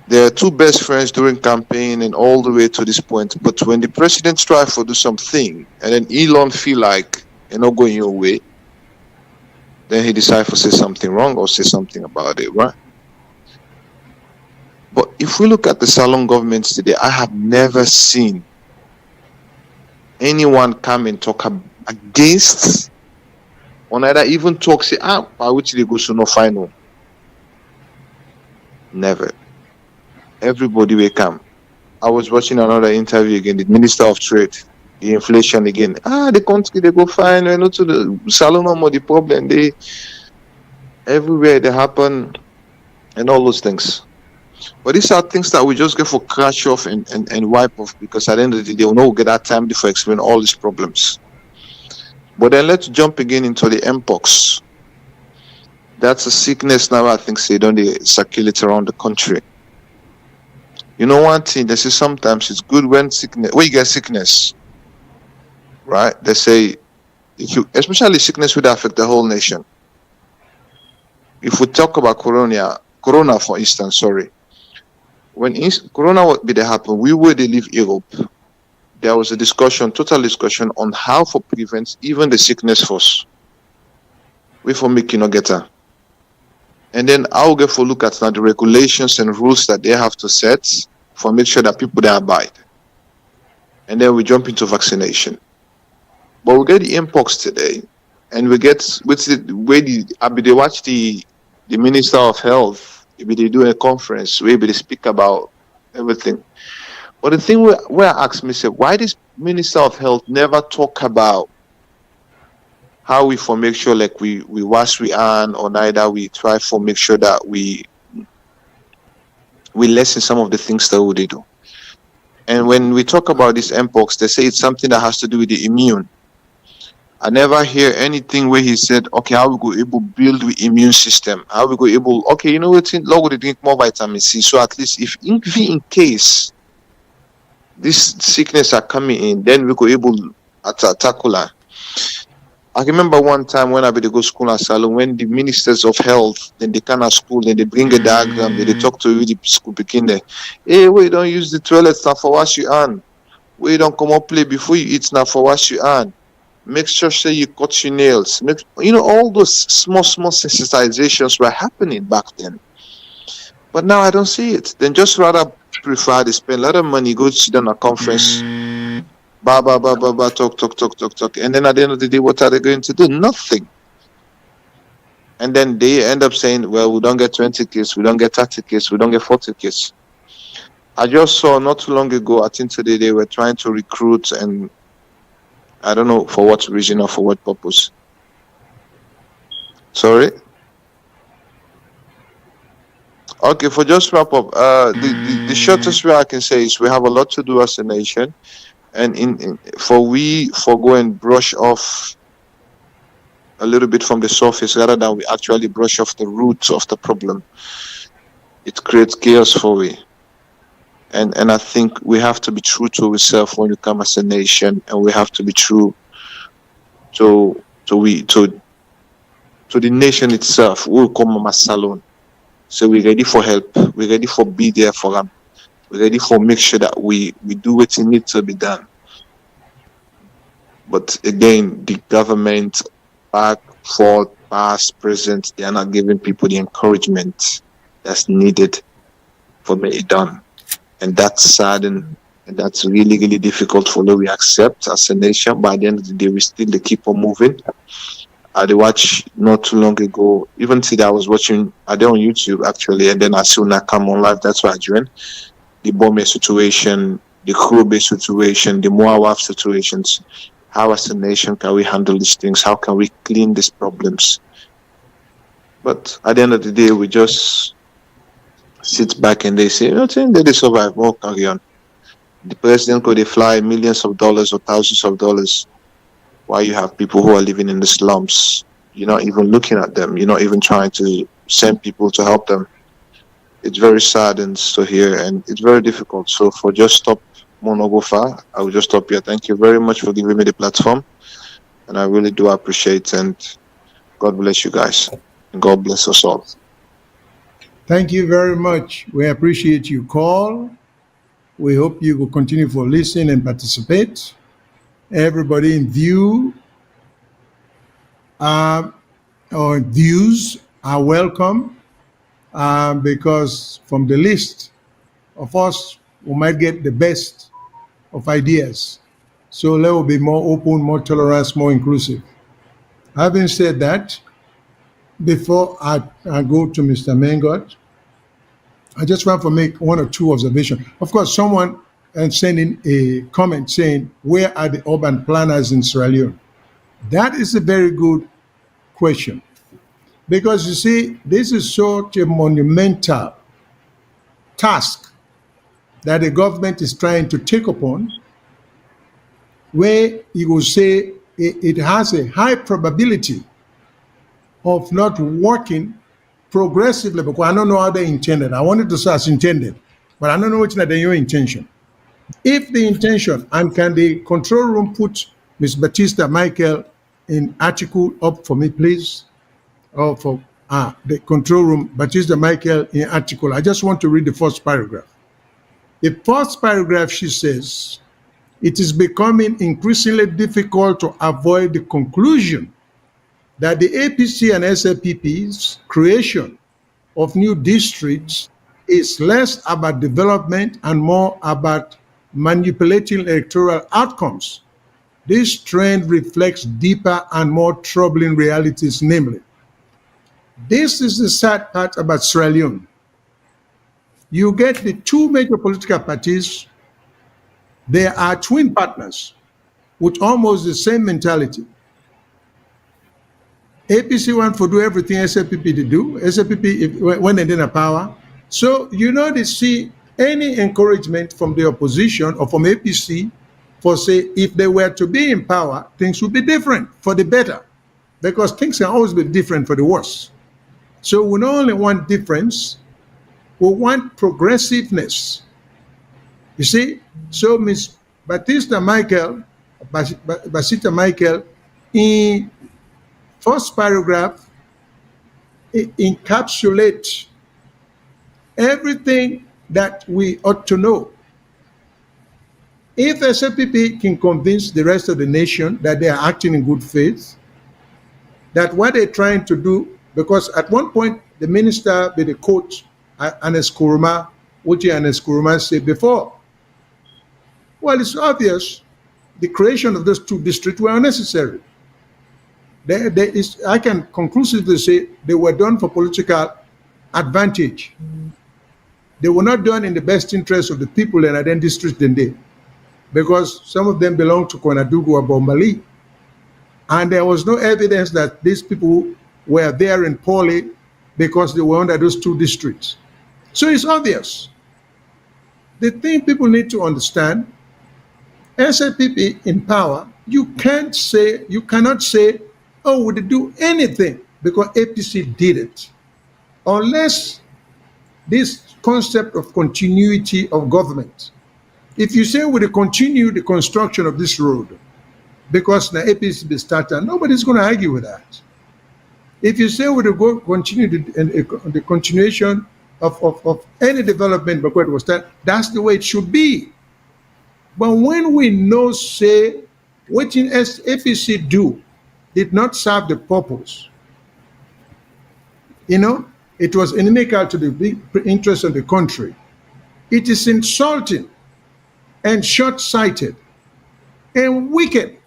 They are two best friends during campaign and all the way to this point. But when the president tries to do something and then Elon feel like you're not going your way, then he decides to say something wrong or say something about it, right? But if we look at the Salon governments today, I have never seen anyone come and talk against or neither even talk, say, by which they go so no final. Never. Everybody will come. I was watching another interview again, the Minister of Trade, the inflation again. The country, they go fine, not to the Salon more the problem. They everywhere they happen and all those things. But these are things that we just get for crash off and wipe off, because at the end of the day, we'll not get that time to explain all these problems. But then let's jump again into the Mpox. That's a sickness now, I think, they don't circulate around the country. You know one thing, they say sometimes it's good when you get sickness, right? They say, especially sickness would affect the whole nation. If we talk about Corona for instance, when Corona would happen, we would leave Europe. There was a total discussion on how to prevent even the sickness first. We for making no getter. And then I'll get for look at now the regulations and rules that they have to set for make sure that people they abide. And then we jump into vaccination. But we get the Mpox today, and we get with the way they watch the Minister of Health, maybe they do a conference, maybe they speak about everything. But the thing where I ask myself, why does Minister of Health never talk about how we for make sure like we wash we hand, or neither we try for make sure that we lessen some of the things that they do. And when we talk about this Mpox, they say it's something that has to do with the immune. I never hear anything where he said, okay, how we go able build the immune system? How we go able, okay, you know what, Lord will drink more vitamin C. So at least if in case this sickness are coming in, then we go able to tackle her. I remember one time when I be to go school at Salone, when the ministers of health, then they come at school, then they bring a diagram, then they talk to you, the school begin there. Hey, we don't use the toilet now for wash your hand. We don't come up play before you eat now for wash your hand. Make sure say you cut your nails. All those small sensitizations were happening back then. But now I don't see it. Then just rather prefer to spend a lot of money, go sit down at a conference, talk. And then at the end of the day, what are they going to do? Nothing. And then they end up saying, well, we don't get 20 kids, we don't get 30 kids, we don't get 40 kids. I just saw not too long ago, I think today they were trying to recruit, and I don't know for what reason or for what purpose. Sorry? Okay, for just wrap up, the shortest way I can say is we have a lot to do as a nation, and for go and brush off a little bit from the surface rather than we actually brush off the roots of the problem. It creates chaos for we. And I think we have to be true to ourselves when we come as a nation, and we have to be true to the nation itself. We'll come as Salone. So we're ready for help. We're ready for be there for them. We're ready for make sure that we do what needs to be done. But again, the government, back, forth, past, present, they are not giving people the encouragement that's needed for me it done. And that's sad, and that's really, really difficult for we accept as a nation. But at the end of the day, we still keep on moving. I watch not too long ago, even today I was watching, I did on YouTube actually, and then I saw when I come on live, that's why I joined. The Bombe situation, the Krube situation, the Moawaf situations. How as a nation can we handle these things? How can we clean these problems? But at the end of the day, we just sit back and they say, they survive, more carry on. The president could fly millions of dollars or thousands of dollars Why you have people who are living in the slums, you're not even looking at them. You're not even trying to send people to help them. It's very sad and to hear, and it's very difficult. So for just stop Monogofa, I will just stop here. Thank you very much for giving me the platform, and I really do appreciate, and God bless you guys, and God bless us all. Thank you very much. We appreciate your call. We hope you will continue to listen and participate. Everybody in view or views are welcome because from the list of us, we might get the best of ideas. So let will be more open, more tolerance, more inclusive. Having said that, before I go to Mr. Mengot, I just want to make one or two observations. Of course, someone sent in a comment saying, where are the urban planners in Sierra Leone? That is a very good question. Because you see, this is such a monumental task that the government is trying to take upon, where you will say it has a high probability of not working progressively, because I don't know how they intended. I wanted to say as intended, but I don't know which is your intention. If the intention, and can the control room put Ms. Batista Michael in article up for me, please? Or for the control room, Batista Michael in article. I just want to read the first paragraph. The first paragraph, she says, it is becoming increasingly difficult to avoid the conclusion that the APC and SLPP's creation of new districts is less about development and more about manipulating electoral outcomes. This trend reflects deeper and more troubling realities, namely, this is the sad part about Sierra Leone. You get the two major political parties, they are twin partners with almost the same mentality. APC want to do everything SLPP to do. SLPP when they're in power. So you know they see any encouragement from the opposition or from APC for say if they were to be in power, things would be different for the better, because things can always be different for the worse. So we not only want difference, we want progressiveness. You see, so Ms. Batista Michael, in first paragraph, it encapsulates everything that we ought to know. If SLPP can convince the rest of the nation that they are acting in good faith, that what they're trying to do, because at one point the minister with the coach, Anes Kuruma, Uche Anes Kuruma said before, well, it's obvious the creation of those two districts were unnecessary. I can conclusively say they were done for political advantage. They were not done in the best interest of the people in Aden district then they, because some of them belong to Konadugu or Bombali. And there was no evidence that these people were there in poorly because they were under those two districts. So it's obvious. The thing people need to understand, SLPP in power, you cannot say, oh, would they do anything because APC did it, unless this concept of continuity of government. If you say we continue the construction of this road because the APC be started, nobody's going to argue with that. If you say we go continue the continuation of any development because it was started, that's the way it should be. But when we know, say, what in APC do did not serve the purpose, you know, it was inimical to the big interest of the country. It is insulting and short-sighted and wicked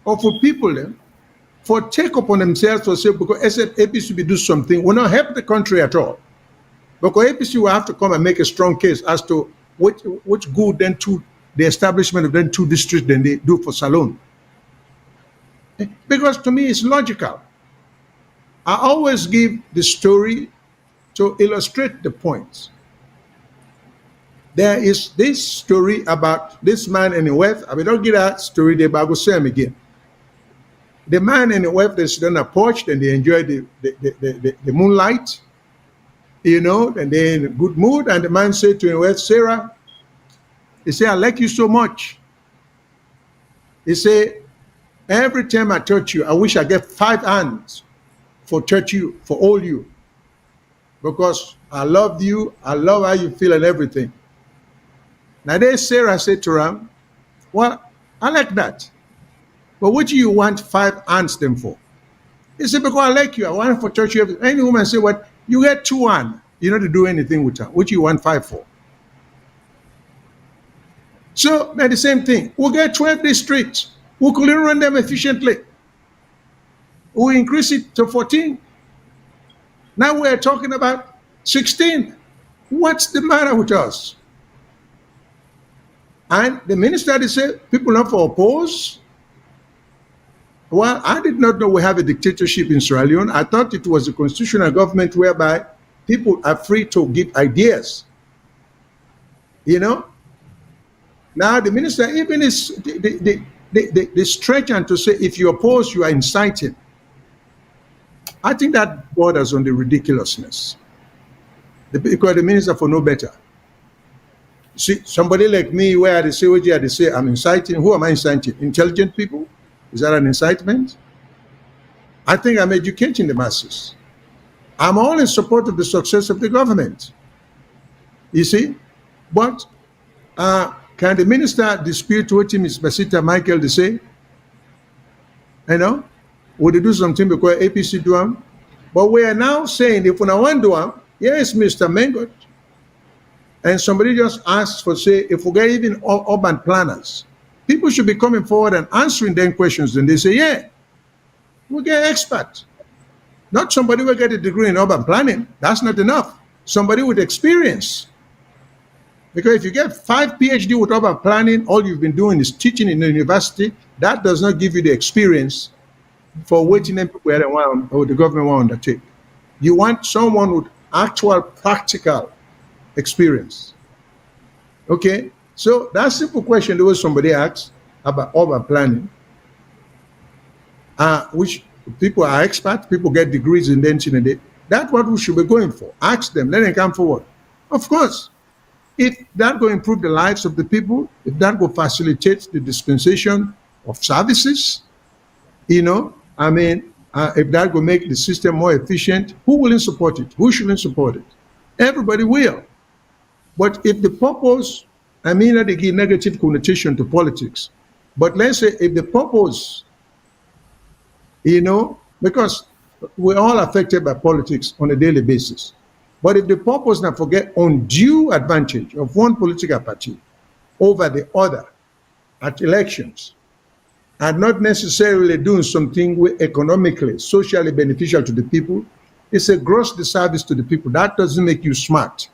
of people then for take upon themselves to say because APC will do something will not help the country at all. Because APC will have to come and make a strong case as to which good then to the establishment of then two districts than they do for Salone. Because to me it's logical. I always give the story to illustrate the point. There is this story about this man in the West. I will not give that story there, but I will say him again. The man and the wife, they sit on a porch and they enjoy the moonlight, you know, and they're in a good mood. And the man said to his wife, Sarah, he said, I like you so much. He said, every time I touch you, I wish I get 5 hands for touch you, for all you. Because I love you, I love how you feel and everything. Now then Sarah said to him, well, I like that. But what do you want 5 hands them for? He said, because I like you, I want to touch you. Any woman say, what? You get 2 hands. You don't have to do anything with her. What do you want 5 for? So they're the same thing. We'll get 12 districts. We couldn't run them efficiently. We increase it to 14. Now we're talking about 16. What's the matter with us? And the minister, they said, people not for oppose. Well, I did not know we have a dictatorship in Sierra Leone. I thought it was a constitutional government whereby people are free to give ideas. You know? Now the minister even is the stretch and to say if you oppose, you are inciting. I think that borders on the ridiculousness. Because the minister for no better. See, somebody like me, where they say, they say, I'm inciting. Who am I inciting? Intelligent people? Is that an incitement? I think I'm educating the masses. I'm all in support of the success of the government. You see? But can the minister dispute what Ms. Basita Michael they say? You know? Would they do something because APC do them? But we are now saying if we want to do them, yes, Mr. Mengot. And somebody just asked for, say, if we get even urban planners, people should be coming forward and answering them questions. And they say, yeah, we get experts. Not somebody will get a degree in urban planning. That's not enough. Somebody with experience. Because if you get 5 PhD with urban planning, all you've been doing is teaching in the university. That does not give you the experience for waiting them people or the government want to undertake. You want someone with actual practical experience. Okay? So that simple question there was somebody asked about urban planning, which people are experts, people get degrees in the that's what we should be going for. Ask them, let them come forward. Of course, if that will improve the lives of the people, if that will facilitate the dispensation of services, you know, I mean, if that will make the system more efficient, who will support it? Who shouldn't support it? Everybody will. But if the purpose, I mean not to give negative connotation to politics, but let's say if the purpose, you know, because we're all affected by politics on a daily basis. But if the purpose now forget undue advantage of one political party over the other at elections, and not necessarily doing something economically, socially beneficial to the people, it's a gross disservice to the people. That doesn't make you smart.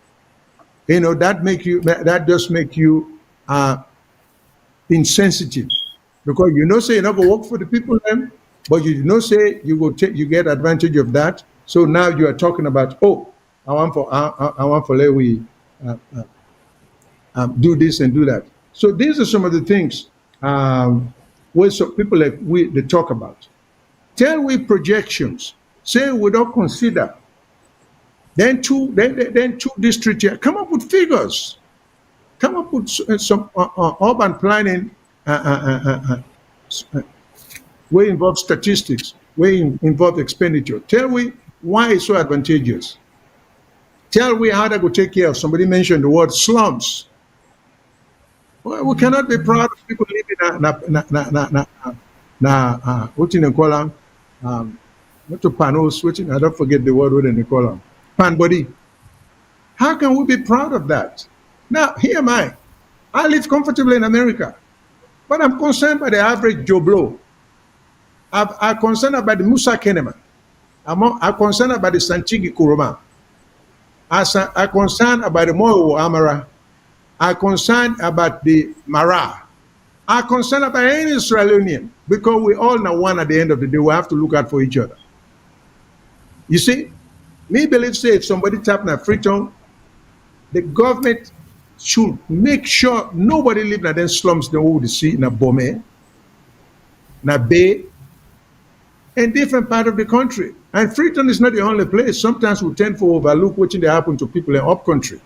You know, that does make you insensitive. Because you know say you're not gonna work for the people then, but you know say you get advantage of that. So now you are talking about, oh, I want for let we do this and do that. So these are some of the things where some people like they talk about. Tell we projections. Say we don't consider. Then two districts here. Come up with figures. Come up with some urban planning where involve statistics, where involve expenditure. Tell we why it's so advantageous. Tell we how to go take care of. Somebody mentioned the word slums. Well, we cannot be proud of people living what in the column, what to panos, I don't forget the word in the column. Pan body. How can we be proud of that? Now, here am I. I live comfortably in America, but I'm concerned by the average Joe Blow. I'm concerned about the Musa Keneman. I'm concerned about the Santigi Kuroma. I'm concerned about the Moyo Amara. I'm concerned about the Mara. I'm concerned about any Australian because we all know one at the end of the day. We have to look out for each other. You see, me believe say if somebody tap na Freetown, the government should make sure nobody live in them slums they would see in a Bome, na Bay, in different part of the country. And Freetown is not the only place. Sometimes we tend to overlook what they happen to people in up country.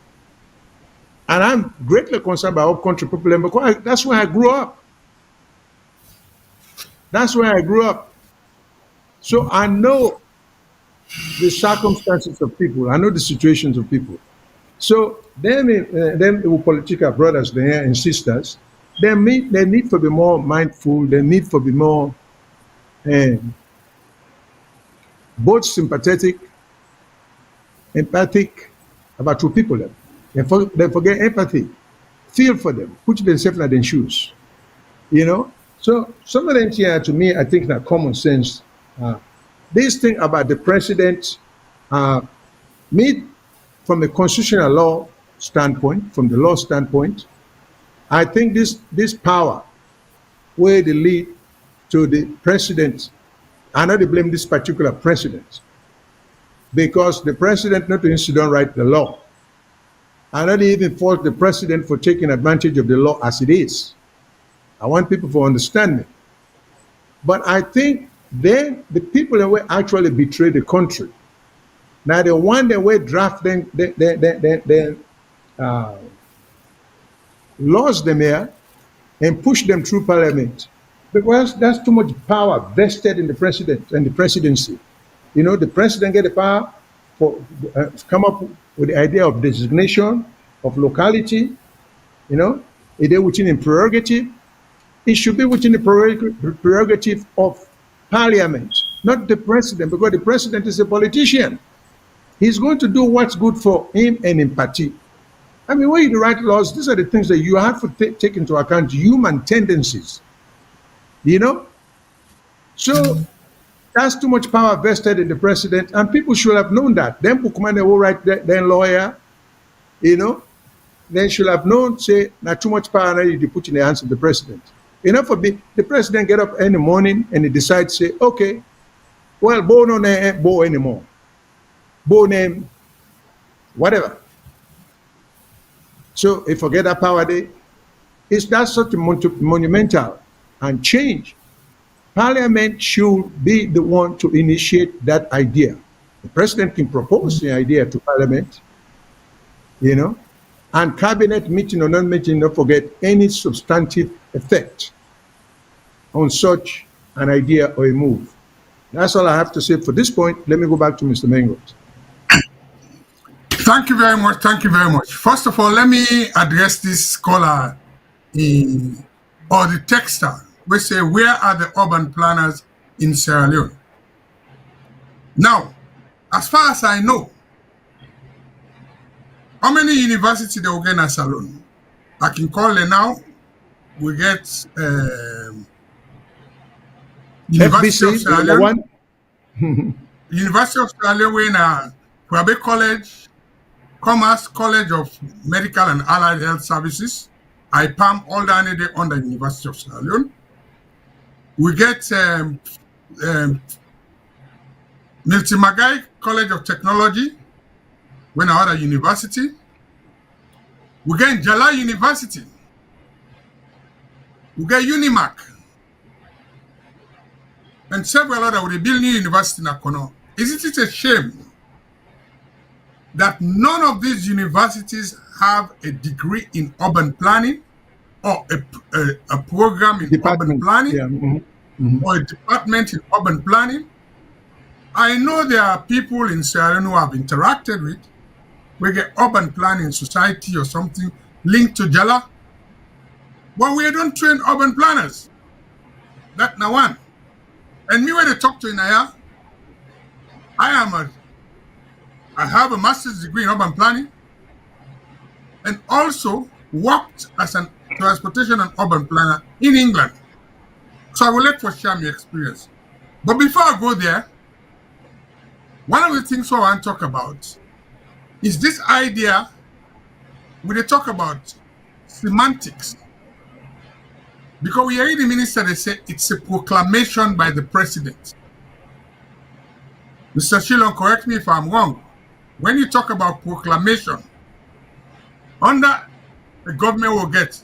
And I'm greatly concerned about up country people because that's where I grew up. That's where I grew up. So I know the circumstances of people. I know the situations of people. So them political brothers there and sisters, they need to be more mindful. They need to be more both sympathetic, empathic about two people. They forget empathy. Feel for them. Put themselves in their shoes. You know? So some of them here, to me, I think that common sense. This thing about the president, me, from a constitutional law standpoint, from the law standpoint, I think this power where they lead to the president, I know they blame this particular president because the president not only don't write the law, I know they even fault the president for taking advantage of the law as it is. I want people to understand me. But I think then the people that will actually betray the country. Now the one that will draft them, laws them here and push them through parliament. Because that's too much power vested in the president and the presidency. You know, the president get the power for come up with the idea of designation, of locality, you know, it is within a prerogative. It should be within the prerogative of parliament, not the president, because the president is a politician. He's going to do what's good for him and in party. I mean, when you write laws, these are the things that you have to take into account human tendencies, you know? So that's too much power vested in the president, and people should have known that. Then Bukumane will write then lawyer, you know, they should have known, say, not too much power you put in the hands of the president. You know, for me, the president get up in the morning and he decides, say, okay, well, Bo no name Bo anymore. Bo name, whatever. So if forget that power day, it's that such a monumental and change. Parliament should be the one to initiate that idea. The president can propose the idea to parliament, you know, and cabinet meeting or non-meeting, don't forget any substantive effect on such an idea or a move. That's all I have to say for this point. Let me go back to Mr. Mengot. Thank you very much. Thank you very much. First of all, let me address this scholar or the texter. We say, where are the urban planners in Sierra Leone? Now, as far as I know, how many universities they will get in Salone? I can call it now. We get University FBC, of Sierra Leone. University of Sierra Leone, Kwabe College, Commerce College of Medical and Allied Health Services, IPAM, all down there under University of Sierra Leone. We get Milty Magai College of Technology, when our other university. We get Jala University. We get Unimac. And several other with the build new university in Akono. Isn't it a shame that none of these universities have a degree in urban planning or a program in urban planning or a department in urban planning? I know there are people in Sierra Leone who have interacted with. We get urban planning society or something linked to Jala. But we don't train urban planners. That's now one. And me when they talk to Inaya, I have a master's degree in urban planning and also worked as a transportation and urban planner in England. So I will let for share my experience. But before I go there, one of the things I want to talk about is this idea when they talk about semantics. Because we hear the minister, they say it's a proclamation by the president. Mr. Shilon, correct me if I'm wrong. When you talk about proclamation, under the government will get,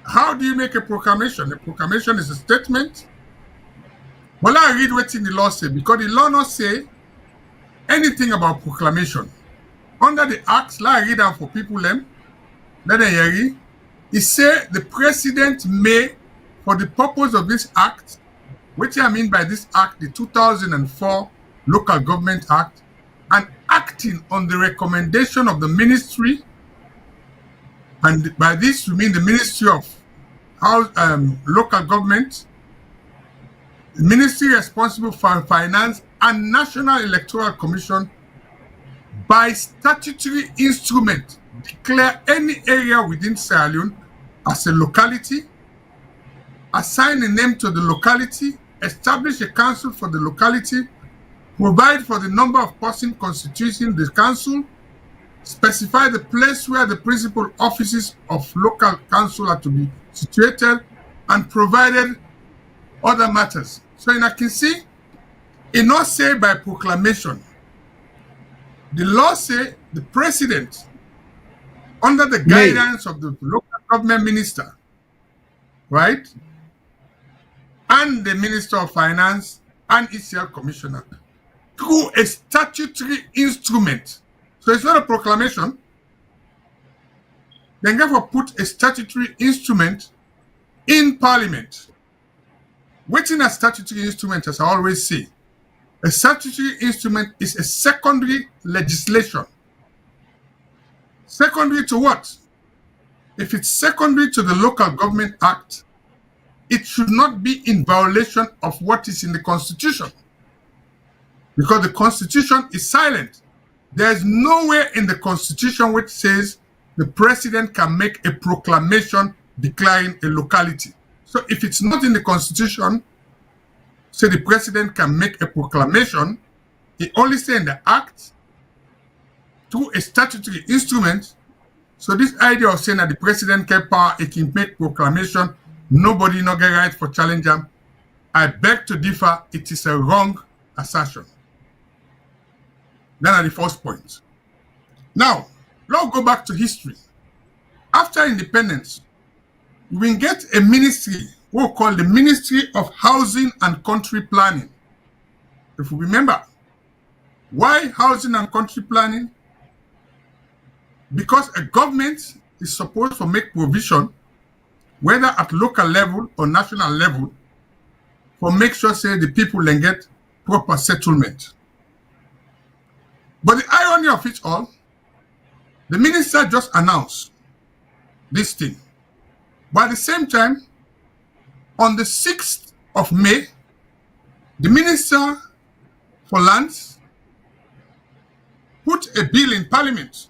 how do you make a proclamation? A proclamation is a statement Well, I read what in the law say, because the law not say anything about proclamation. Under the Act, I read them for people them, let them hear it. It say the president may, for the purpose of this act, which I mean by this act, the 2004 Local Government Act, and acting on the recommendation of the ministry, and by this we mean the Ministry of Local Government, the ministry responsible for finance, and National Electoral Commission, by statutory instrument, declare any area within Sierra Leone as a locality, assign a name to the locality, establish a council for the locality, provide for the number of persons constituting the council, specify the place where the principal offices of local council are to be situated, and provided other matters. So I can see, it not say by proclamation. The law say the president, under the guidance of the local government minister, right, and the Minister of Finance and ECL Commissioner, through a statutory instrument. So it's not a proclamation. Then therefore put a statutory instrument in Parliament. Waiting a statutory instrument, as I always say, a statutory instrument is a secondary legislation. Secondary to what? If it's secondary to the Local Government Act, it should not be in violation of what is in the Constitution. Because the Constitution is silent. There is nowhere in the Constitution which says the president can make a proclamation declaring a locality. So if it's not in the Constitution, say the president can make a proclamation, it only says in the Act through a statutory instrument. So this idea of saying that the president can power, it can make proclamation, nobody no get right for challenge them, I beg to differ. It is a wrong assertion. Then at the first point. Now, let's go back to history. After independence, we get a ministry we call the Ministry of Housing and Country Planning. If you remember, why housing and country planning? Because a government is supposed to make provision, whether at local level or national level, for make sure say the people then get proper settlement. But the irony of it all, the minister just announced this thing. But at the same time, on the 6th of May, the Minister for Lands put a bill in Parliament,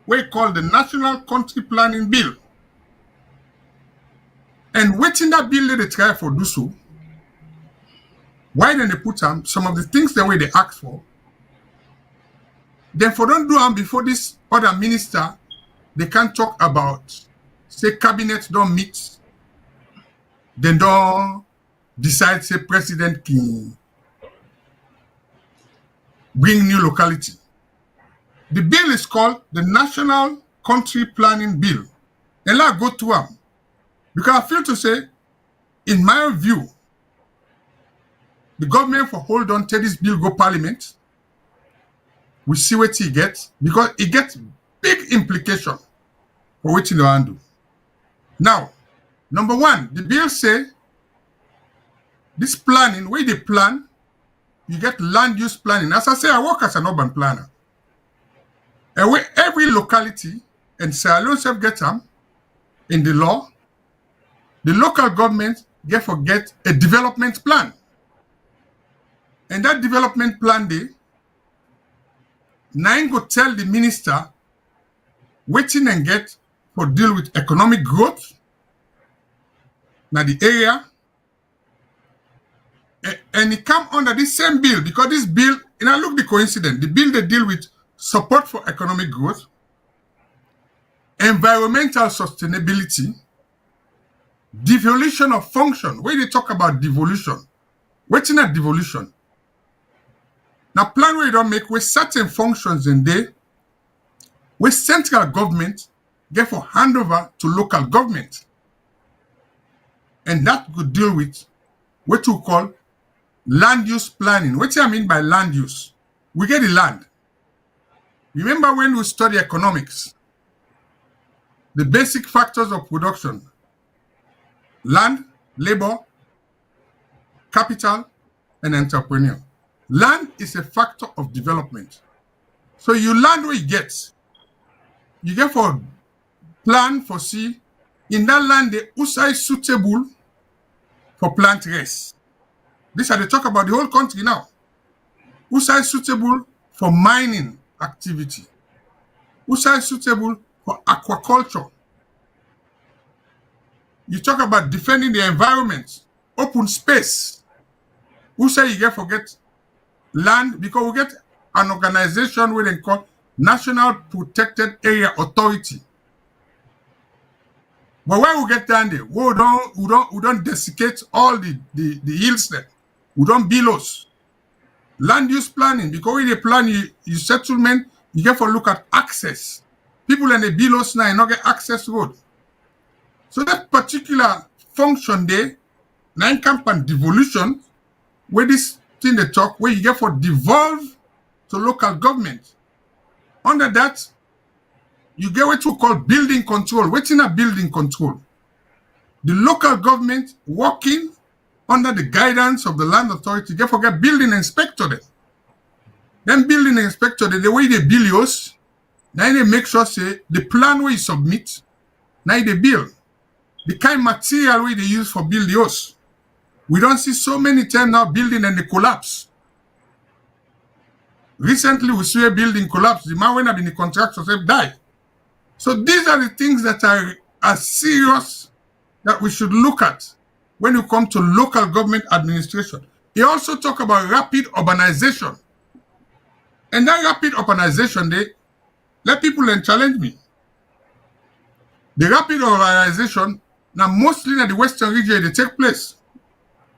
we call the National Country Planning Bill. And waiting that bill they try for do so, why then they put some of the things the way they asked for, then for don't do them before this other minister, they can talk about, say cabinet don't meet, then don't decide, say president can bring new locality. The bill is called the National Country Planning Bill. And let's go to them. Because I feel to say, in my view, the government for hold on to this bill go Parliament. We see what he gets, because it gets big implication for what you handle. Now, number one, the bill say this planning, where they plan, you get land use planning. As I say, I work as an urban planner. And where every locality, and Sierra Leone get them in the law, the local government get a development plan. And that development plan day, now go tell the minister waiting and get for deal with economic growth now the area, and it come under this same bill, because this bill, and I look the coincidence, the bill they deal with support for economic growth, environmental sustainability, devolution of function. Where they talk about devolution, waiting at devolution. Now plan where you don't make with certain functions in there, where central government get for handover to local government. And that could deal with what we call land use planning. What do I mean by land use? We get the land. Remember when we study economics, the basic factors of production: land, labor, capital, and entrepreneur. Land is a factor of development. So you land what you get. You get for plan for see in that land the USA is suitable for plant race. This are they talk about the whole country now. USA is suitable for mining activity. USA is suitable for aquaculture. You talk about defending the environment, open space. Who say you get forget land? Because we get an organization where they call National Protected Area Authority. But when we get down there, we don't desiccate all the hills there. We don't billows. Land use planning, because when they plan you settlement, you get for look at access. People in the billows now not get access road. So that particular function there, nine camp and devolution, where this thing they talk, where you get for devolve to local government. Under that, you get what we call building control. What's in a building control? The local government working under the guidance of the land authority, you get for get building inspector there. Then building inspector, the way they build yours, now they make sure say the plan where you submit, now they build. The kind of material we they use for build yours. We don't see so many times now building and they collapse. Recently we see a building collapse. The man went up in the contractor said die. So these are the things that are serious that we should look at when you come to local government administration. He also talk about rapid urbanization. And that rapid urbanization, they let people then challenge me. The rapid urbanization, now mostly in the western region, they take place.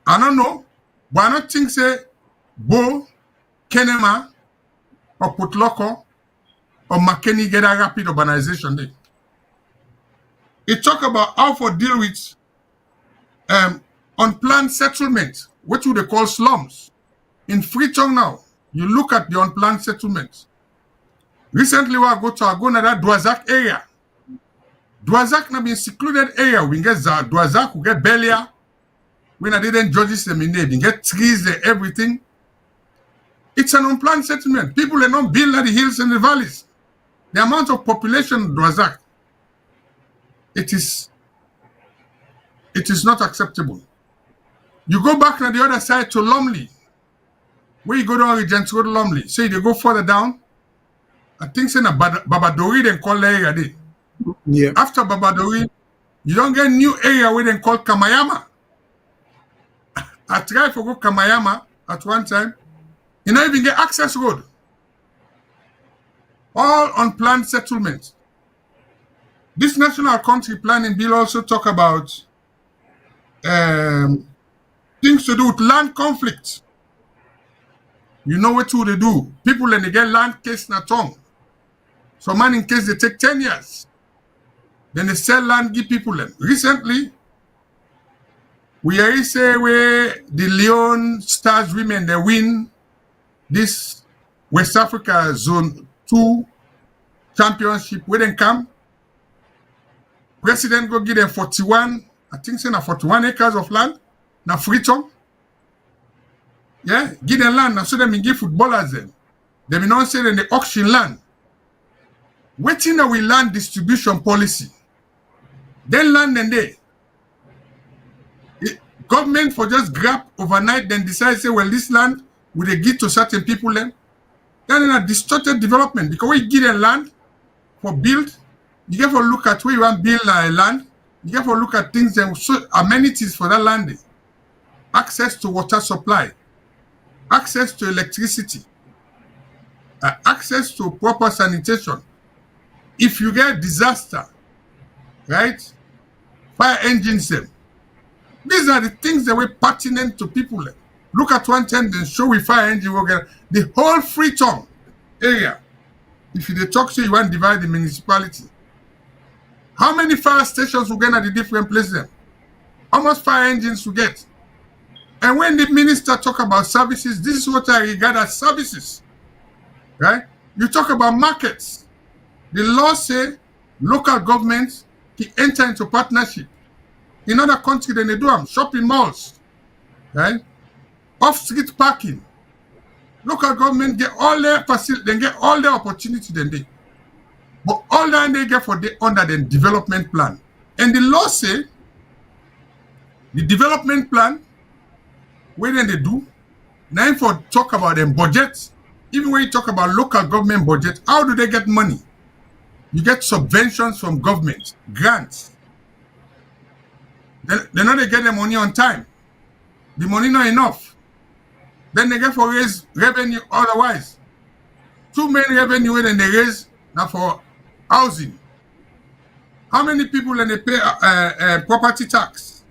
I don't know, but I don't think say Bo, Kenema, or Putloko, or McKinney get a rapid urbanization there. It talk about how to deal with unplanned settlement, what would they call slums. In Freetown now, you look at the unplanned settlements. Recently, I go to that Dwazak area. Dwazak now be secluded area. We get Dwazak, we get Belia. When I didn't judge them in there, we get trees there, everything. It's an unplanned settlement. People are not built at the hills and the valleys. The amount of population in Dwazak, it is not acceptable. You go back on the other side to Lumley, where you go down Regent Road, Lumley. So you go further down. I think say na Babadori then call the area there. Yeah. After Babadori, you don't get new area where they call Kamayama. I tried to go Kamayama at one time. You don't even get access road. All unplanned settlements. This national country planning bill also talk about things to do with land conflict. You know what they do. People and they get land case na tongue. So man in case they take 10 years. Then they sell land, give people them. Recently, we are say where the LEONE'S women they win this West Africa Zone 2 championship where they come. President go give them 41, I think say na 41 acres of land. Na Freetown. Yeah, give them land. Now so them give footballers them. They will not say then they auction land. Waiting that we land distribution policy. Then land and they. Government for just grab overnight, then decide say, well, this land will they give to certain people then. Then in a distorted development, because we give them land for build, you get to look at where you want to build land, you get to look at things and so amenities for that land. Access to water supply, access to electricity, access to proper sanitation. If you get disaster, right? Fire engines them. These are the things that were pertinent to people. Look at one time they show with fire engine worker. The whole Freetown area. If you talk to you want to divide the municipality. How many fire stations we get at the different places? How much fire engines we get? And when the minister talk about services, this is what I regard as services, right? You talk about markets. The law say local governments can enter into partnership. In other countries, then they do them. Shopping malls, right? Off-street parking. Local government get all their facility, they get all their opportunity then they. But all that they get for the under the development plan. And the law say the development plan, when they do, now for talk about them budgets, even when you talk about local government budget, how do they get money? You get subventions from government, grants. They know they get the money on time. The money not enough. Then they get for raise revenue otherwise. Two main revenue when they raise now for housing. How many people then they pay property tax?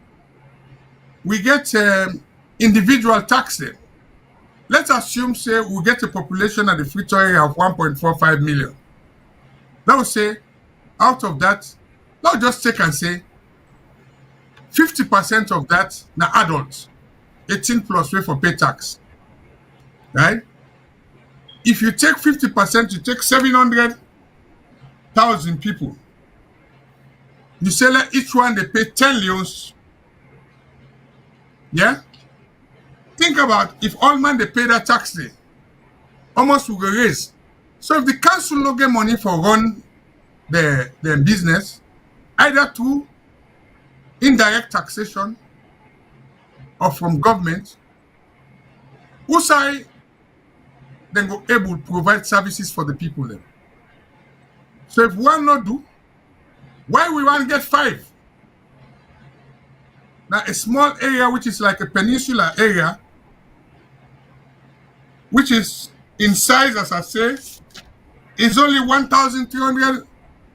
We get individual tax then. Let's assume, say, we get a population at the free trade area of 1.45 million. That will say, out of that, let's just take and say, 50% of that now adults, 18 plus way for pay tax, right? If you take 50%, you take 700,000 people. You say let each one they pay 10 leons. Yeah? Think about if all man they pay that tax day, almost will go raise. So if the council no get money for run their business, either through indirect taxation or from government, who say then go able to provide services for the people then. So if one not do, why we want to get 5? Now a small area which is like a peninsular area, which is in size, as I say, is only 1,300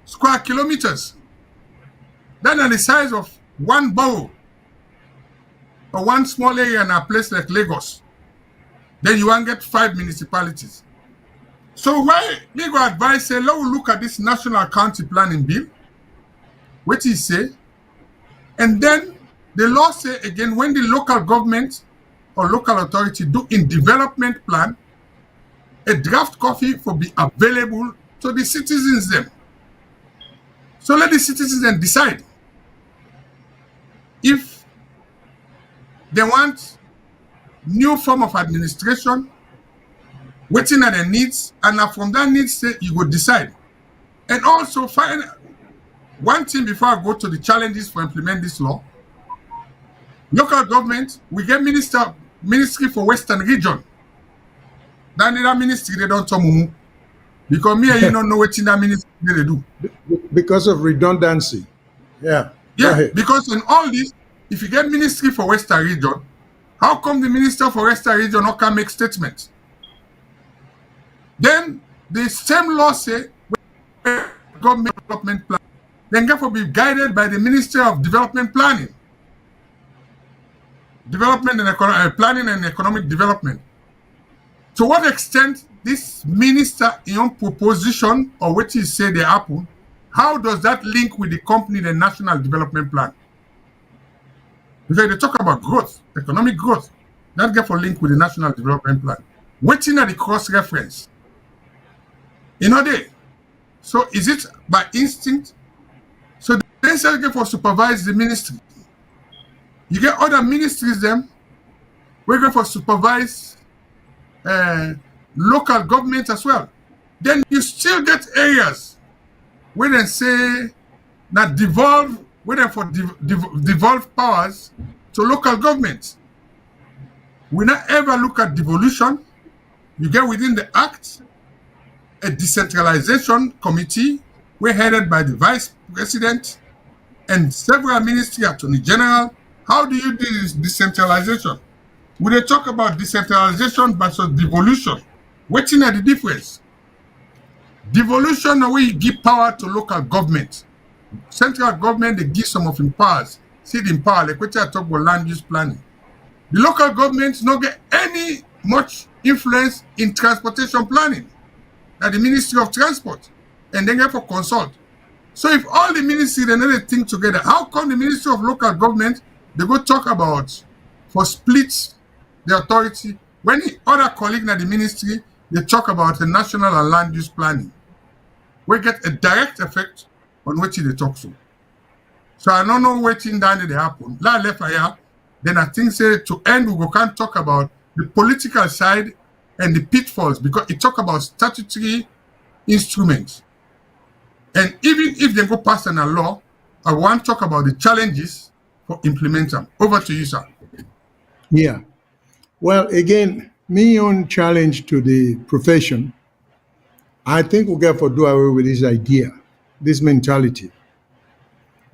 square kilometers. That is the size of one borough or one small area in a place like Lagos. Then you want to get 5 municipalities. So why me go advise say, let's look at this National County Planning Bill, which is say, and then the law say again, when the local government or local authority do in development plan, a draft copy for be available to the citizens then. So let the citizens then decide if they want new form of administration, waiting at their needs, and now from that needs say you go decide. And also find one thing before I go to the challenges for implement this law. Local government, we get ministry for Western region. That ministry they don't tell me because me and you don't know what in that ministry they do. Because of redundancy. Yeah. Yeah, because in all this, if you get ministry for Western region, how come the minister for Western region not can make statements? Then the same law say government development plan, then therefore be guided by the Ministry of Development Planning. Development and planning and economic development. To what extent this minister in your proposition or what he say they happen, how does that link with the company, the National Development Plan? Because they talk about growth, economic growth, that get for link with the National Development Plan. Waiting at the cross-reference. You know they. So is it by instinct? So they say get for supervise the ministry. You get other ministries them, we're going for supervise local government as well. Then you still get areas where they say that devolve, where they for devolve powers to local governments. We not ever look at devolution. You get within the act a decentralization committee, we're headed by the vice president and several ministry attorney general. How do you do this decentralization? When they talk about decentralization versus devolution, what's in the difference? Devolution, where you give power to local government. Central government, they give some of the powers. See the power, like what I talk about land use planning. The local governments don't get any much influence in transportation planning at the Ministry of Transport, and then get for consult. So if all the ministries and everything together, how come the Ministry of Local Government they go talk about for split the authority. When the other colleague in the ministry, they talk about the national and land use planning, we get a direct effect on what they talk to. So I don't know what thing that they happen. La left here, then I think say to end we can talk about the political side and the pitfalls, because it talk about statutory instruments. And even if they go past a law, I want to talk about the challenges for implementing them. Over to you, sir. Yeah. Well, again, my own challenge to the profession, I think we got to do away with this idea, this mentality,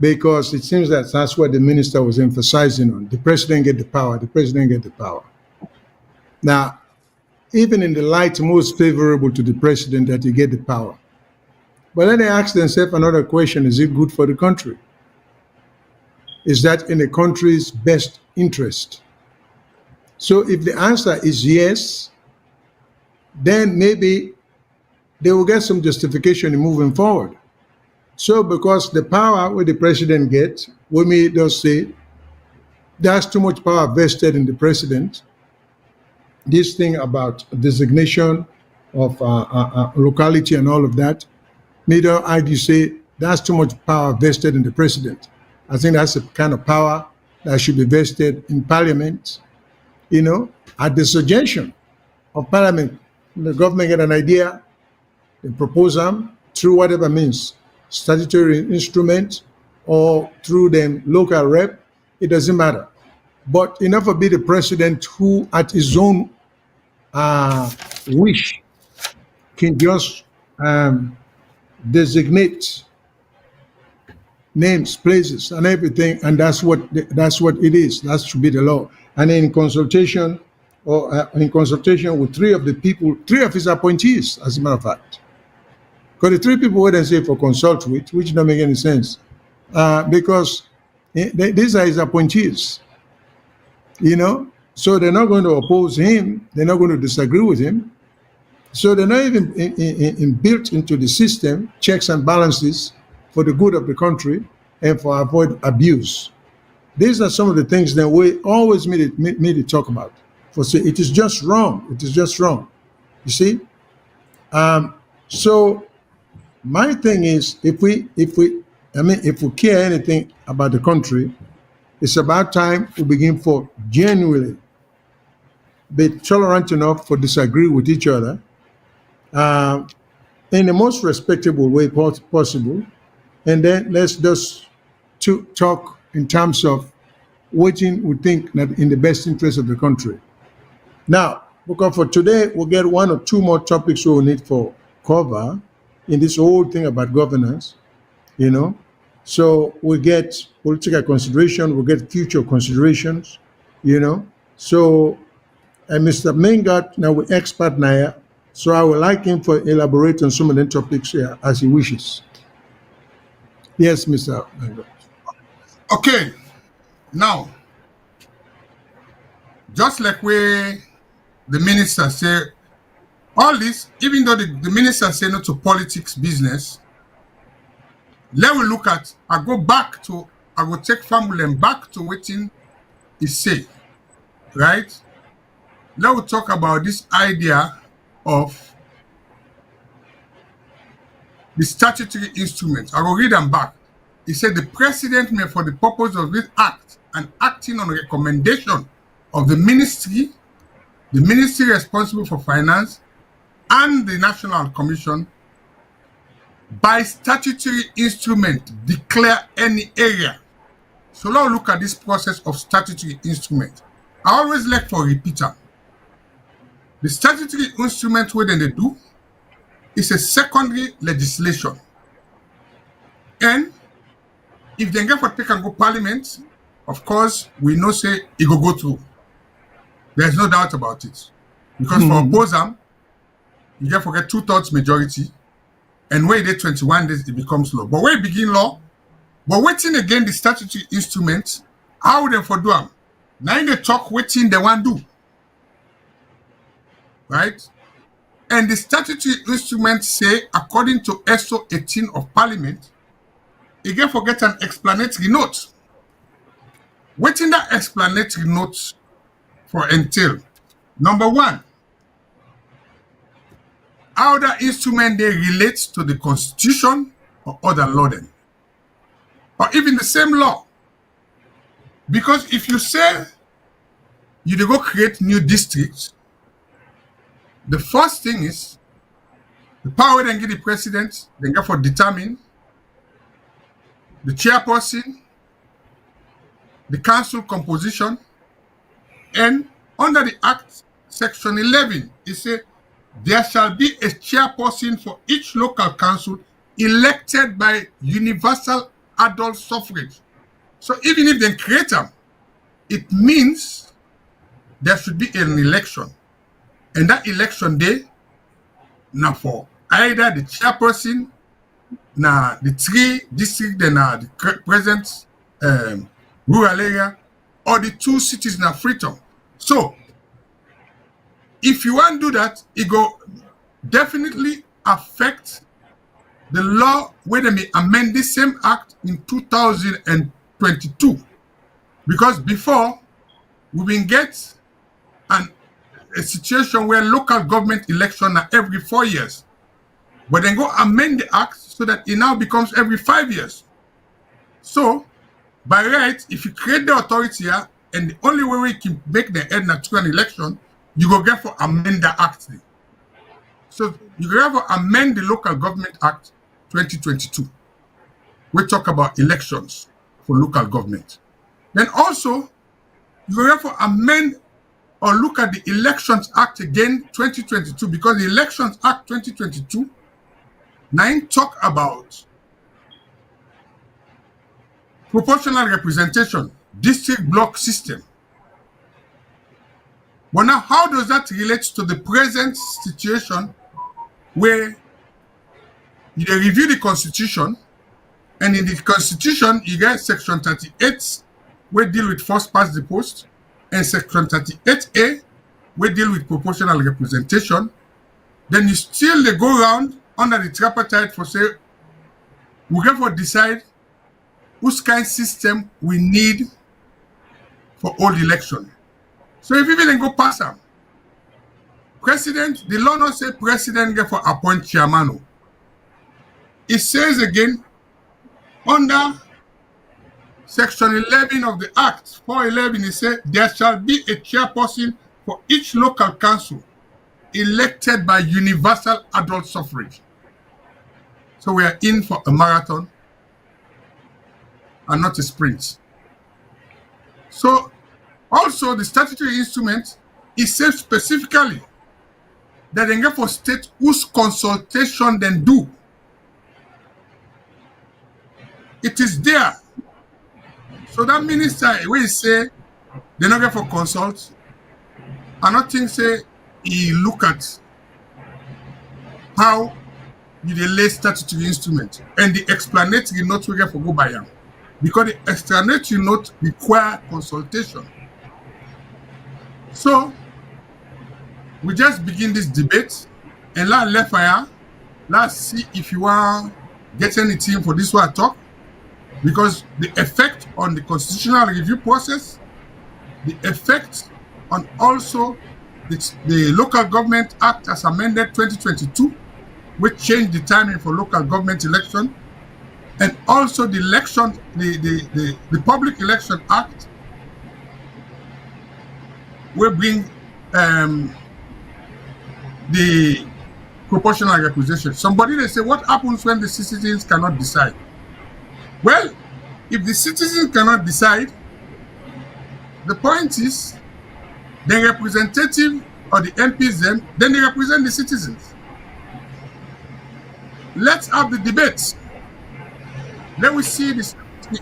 because it seems that that's what the minister was emphasizing on. The president get the power, the president get the power. Now, even in the light most favorable to the president that he get the power. But then they ask themselves another question, is it good for the country? Is that in the country's best interest? So if the answer is yes, then maybe they will get some justification in moving forward. So because the power where the president gets, we may just say, there's too much power vested in the president. This thing about designation of locality and all of that, neither argue say that's too much power vested in the president. I think that's the kind of power that should be vested in Parliament, at the suggestion of Parliament. The government get an idea, they propose them through whatever means, statutory instrument or through them local rep, it doesn't matter. But enough to be the president who at his own wish can just designate names, places, and everything, and that's what it is. That should be the law. And in consultation with three of his appointees, as a matter of fact. Because the three people wouldn't say for consult with, which don't make any sense, because these are his appointees, so they're not going to oppose him, they're not going to disagree with him. So they're not even built into the system, checks and balances for the good of the country and for avoid abuse. These are some of the things that we always made it talk about. For say it is just wrong. It is just wrong. You see? So my thing is, if we care anything about the country, it's about time we begin for genuinely be tolerant enough for disagree with each other in the most respectable way possible, and then let's just talk in terms of what we think that in the best interest of the country. Now, because for today we'll get one or two more topics we'll need for cover in this whole thing about governance, So we'll take a consideration, we'll get future considerations, So, and Mr. Mengart, now we're expert now, so I would like him to elaborate on some of the topics here as he wishes. Yes, Mr. Mengart. Okay, now, just like where the minister say, all this, even though the minister say no to politics business, let me look at, I go take family back to what he say, right? Let me talk about this idea of the statutory instruments. I will read them back. He said the president may, for the purpose of this act and acting on recommendation of the ministry responsible for finance, and the National Commission, by statutory instrument, declare any area. So now look at this process of statutory instrument. I always like for repeater. The statutory instrument, what they do, is a secondary legislation. And if they get for take and go parliament, of course, we know say it will go through. There's no doubt about it. Because for oppose them, you get forget 2/3 majority, and when they 21 days, it becomes law. But when it begin law, but waiting again the statutory instruments, how would they for do them? Now they talk waiting they want to do. Right? And the statutory instruments say, according to SO 18 of Parliament, you get forget an explanatory note. Waiting that explanatory note for entail. Number one, how the instrument they relate to the constitution or other law then, or even the same law. Because if you say you dey go create new districts, the first thing is the power they give the president, they get for determine the chairperson, the council composition, and under the Act, Section 11, it says there shall be a chairperson for each local council elected by universal adult suffrage. So even if they create them, it means there should be an election. And that election day, now for either the chairperson, now the 3 districts, then the present rural area, or the 2 cities in Freetown. So, if you want to do that, it go definitely affect the law where they may amend the same act in 2022. Because before, we been get a situation where local government election are every 4 years. But then go amend the act so that it now becomes every 5 years. So, by right, if you create the authority here, and the only way we can make the end to an election, you go get for amend the act. So you go have to amend the Local Government Act 2022. We talk about elections for local government. Then also, you go have to amend or look at the Elections Act again 2022, because the Elections Act 2022 9 talk about proportional representation, district block system. But now, how does that relate to the present situation where you review the Constitution, and in the Constitution, you get Section 38, where deal with first past the post, and Section 38A, where deal with proportional representation. Then you still they go around under the tripartite for say, we get for decide which kind of system we need for all election. So if even go pass them, president, the law not say president get for appoint chairman. It says again, under Section 11 of the Act, 411, it says there shall be a chairperson for each local council elected by universal adult suffrage. So we are in for a marathon and not a sprint. So also the statutory instrument, it says specifically that they get for state whose consultation then do. It is there. So that minister, when he say they not get for consult, I not think say he look at how you lay statutory instrument and the explanatory note we get for go by him. Because the explanatory note require consultation. So we just begin this debate and let's see if you want get anything for this one talk. Because the effect on the constitutional review process, the effect on also the Local Government Act as amended 2022, which changed the timing for local government election, and also the election, the Public Election Act, will bring the proportional representation. Somebody they say, what happens when the citizens cannot decide? Well, if the citizens cannot decide, the point is the representative or the MPs then they represent the citizens. Let's have the debates. Let we see the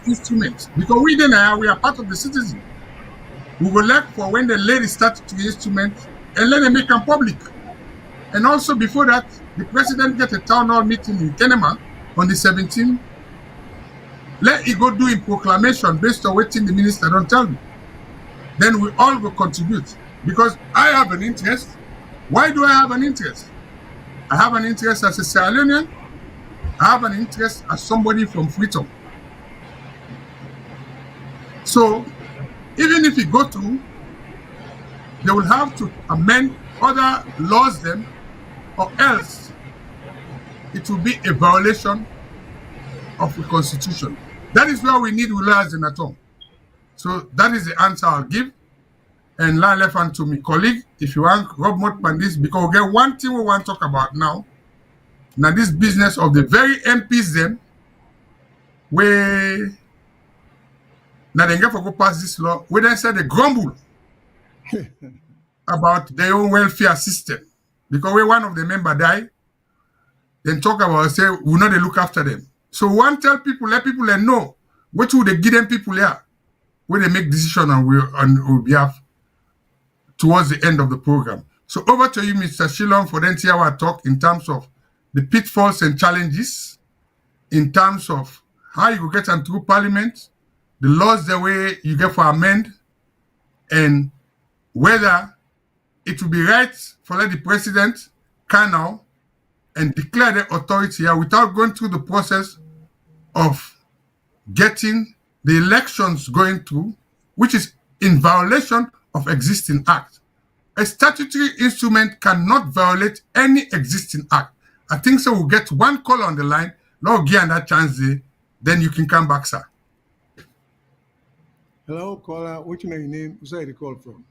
instrument. Because we are part of the citizens. We will look for when they lay the statutory instrument and let them make them public. And also before that, the president get a town hall meeting in Kenema on the 17th. Let it go do a proclamation based on what the minister don't tell me. Then we all will contribute. Because I have an interest. Why do I have an interest? I have an interest as a Sierra Leonean. I have an interest as somebody from Freetown. So, even if you go through they will have to amend other laws then, or else it will be a violation of the constitution. That is why we need lawyers in at all. So that is the answer I'll give. And now left hand to my colleague, if you want Rob more on this, because we get one thing we want to talk about now. Now this business of the very MPs them, where now they get for go pass this law, where they say they grumble about their own welfare system. Because when one of the member die, then talk about say we know they look after them. So one tell people, let people know what would they give them people here when they make decision on our behalf towards the end of the program. So over to you, Mr. Shillong, for then see our talk in terms of the pitfalls and challenges, in terms of how you get them through Parliament, the laws the way you get for amend, and whether it will be right for let the president can now and declare the authority here without going through the process of getting the elections going through, which is in violation of existing act. A statutory instrument cannot violate any existing act. I think so we'll get one call on the line, Lord give that chance there, then you can come back, sir. Hello, caller. What's your name? Who's that you call from?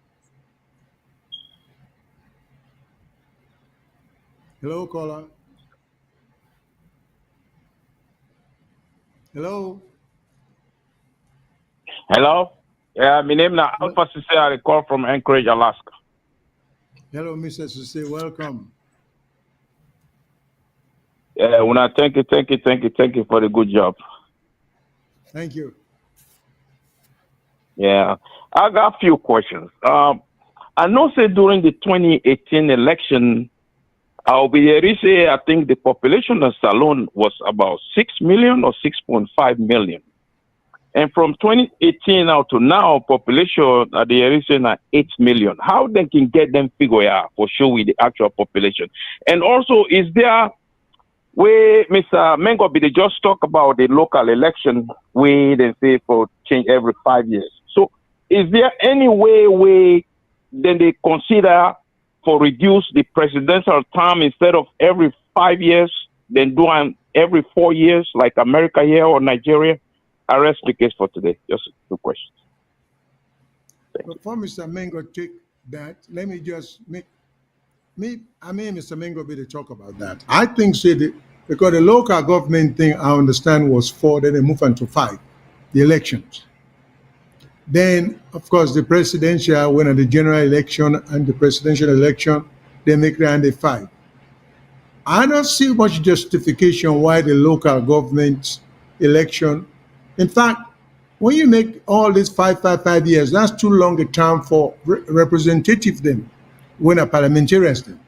Hello, caller. Hello. Hello. Yeah, my name is Alpha Sise. I call from Anchorage, Alaska. Hello, Mr. Suse. Welcome. Yeah, thank you for the good job. Thank you. Yeah, I got a few questions. I know say during the 2018 election, I think the population of Salone was about 6 million or 6.5 million. And from 2018 now to now, population at the region are 8 million. How they can get them figure out for sure with the actual population? And also, is there where Mr. Mengobi they just talk about the local election where they say for change every 5 years? So is there any way then they consider for reduce the presidential term instead of every 5 years, then do every 4 years like America here or Nigeria? I rest the case for today. Just 2 questions. Before Mr. Mengo take that, let me just Mr. Mengo be to talk about that. I think because the local government thing I understand was 4, then they move on to 5, the elections. Then, of course, the presidential, when at the general election and the presidential election, they make the 5. I don't see much justification why the local government election. In fact, when you make all these 5 years, that's too long a term for representative them when a parliamentarians them.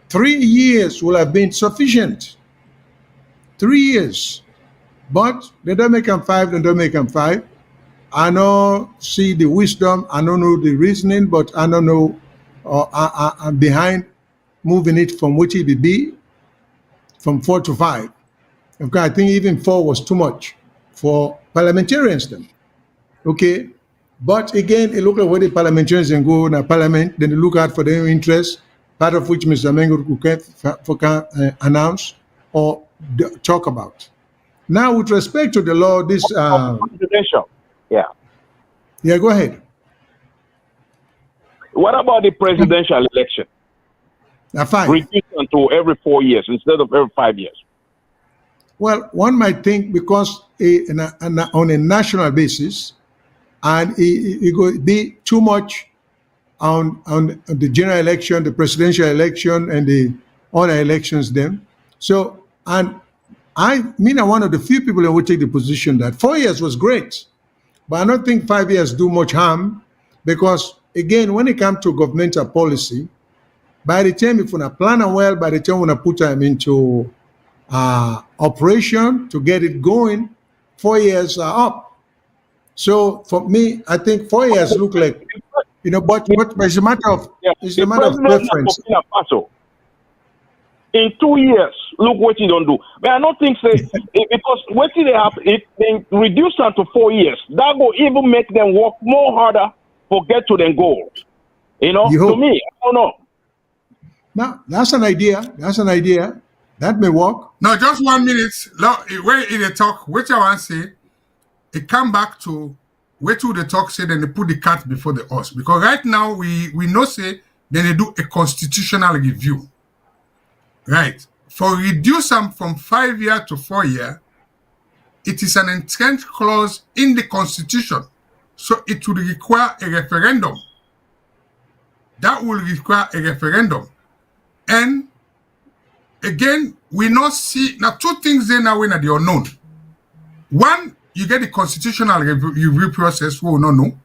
3 years will have been sufficient. 3 years. But they don't make them 5, they don't make them 5. I don't see the wisdom, I don't know the reasoning, but I don't know I'm behind moving it from which it would be from 4 to 5. Okay, I think even 4 was too much for parliamentarians then. Okay, but again, you look at where the parliamentarians then go in a parliament, then they look out for their interests, part of which Mr. Mengo can announce or talk about. Now, with respect to the law, this presidential. Yeah. Yeah, go ahead. What about the presidential election? 5. Reduced to every 4 years instead of every 5 years. Well, one might think because on a national basis, and it could be too much on the general election, the presidential election, and the other elections then. So, and I'm one of the few people who would take the position that 4 years was great, but I don't think 5 years do much harm because, again, when it comes to governmental policy, by the time if we plan well, by the time we put them into operation to get it going, 4 years are up. So for me, I think 4 years look like, but it's a matter of preference. In 2 years, look what you don't do. But I don't think because what they have, if they reduce them to 4 years, that will even make them work more harder for get to their goals. You know, You to hope. me, I don't know. Now, that's an idea. That's an idea. That may work. Now, just 1 minute. When in the talk, which I want to say, it come back to where to the talk say, then they put the cat before the horse. Because right now, we know say, then they do a constitutional review. Right. For reduce them from 5 years to 4 years, it is an entrenched clause in the Constitution. So it would require a referendum. That will require a referendum. And again, we not see now 2 things there now when they are unknown. One, you get the constitutional review process, we will not know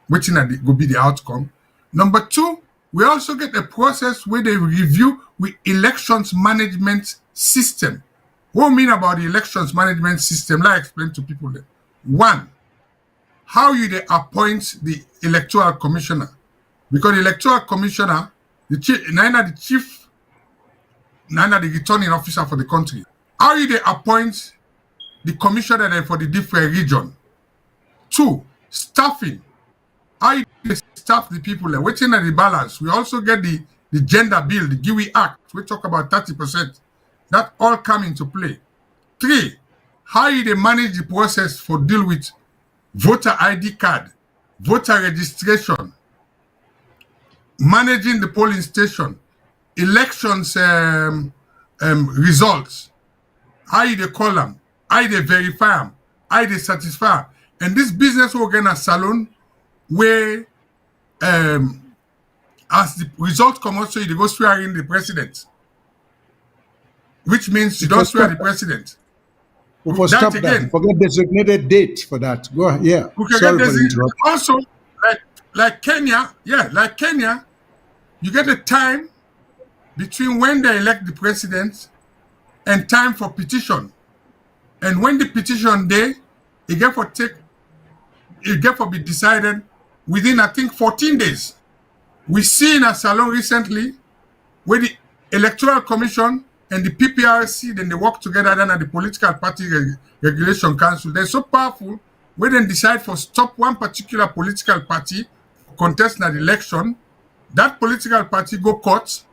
which will be the outcome. Number 2, we also get a process where they review with elections management system. What I mean about the elections management system, let me explain to people there. 1, how you they appoint the electoral commissioner. Because the electoral commissioner, neither the returning officer for the country. How you they appoint the commissioner for the different region. 2, staffing. How you they staff the people there. Waiting at the balance. We also get the gender bill, the GUI Act. We talk about 30%. That all come into play. 3, how you they manage the process for deal with voter ID card, voter registration, managing the polling station, elections results, how you they call them, how you they verify them, how you they satisfy them. And this business will get a salon where as the result come out, so you go swear in the president, which means you don't swear the president. We'll stop that. Forget designated date for that. Go ahead. Yeah. Sorry for the interruption. Also, like Kenya, you get a time between when they elect the president and time for petition. And when the petition day, it get for be decided within, I think, 14 days. We see in a salon recently where the Electoral Commission and the PPRC, then they work together then at the Political Party Regulation Council. They're so powerful where they decide for stop one particular political party contest an election. That political party go court.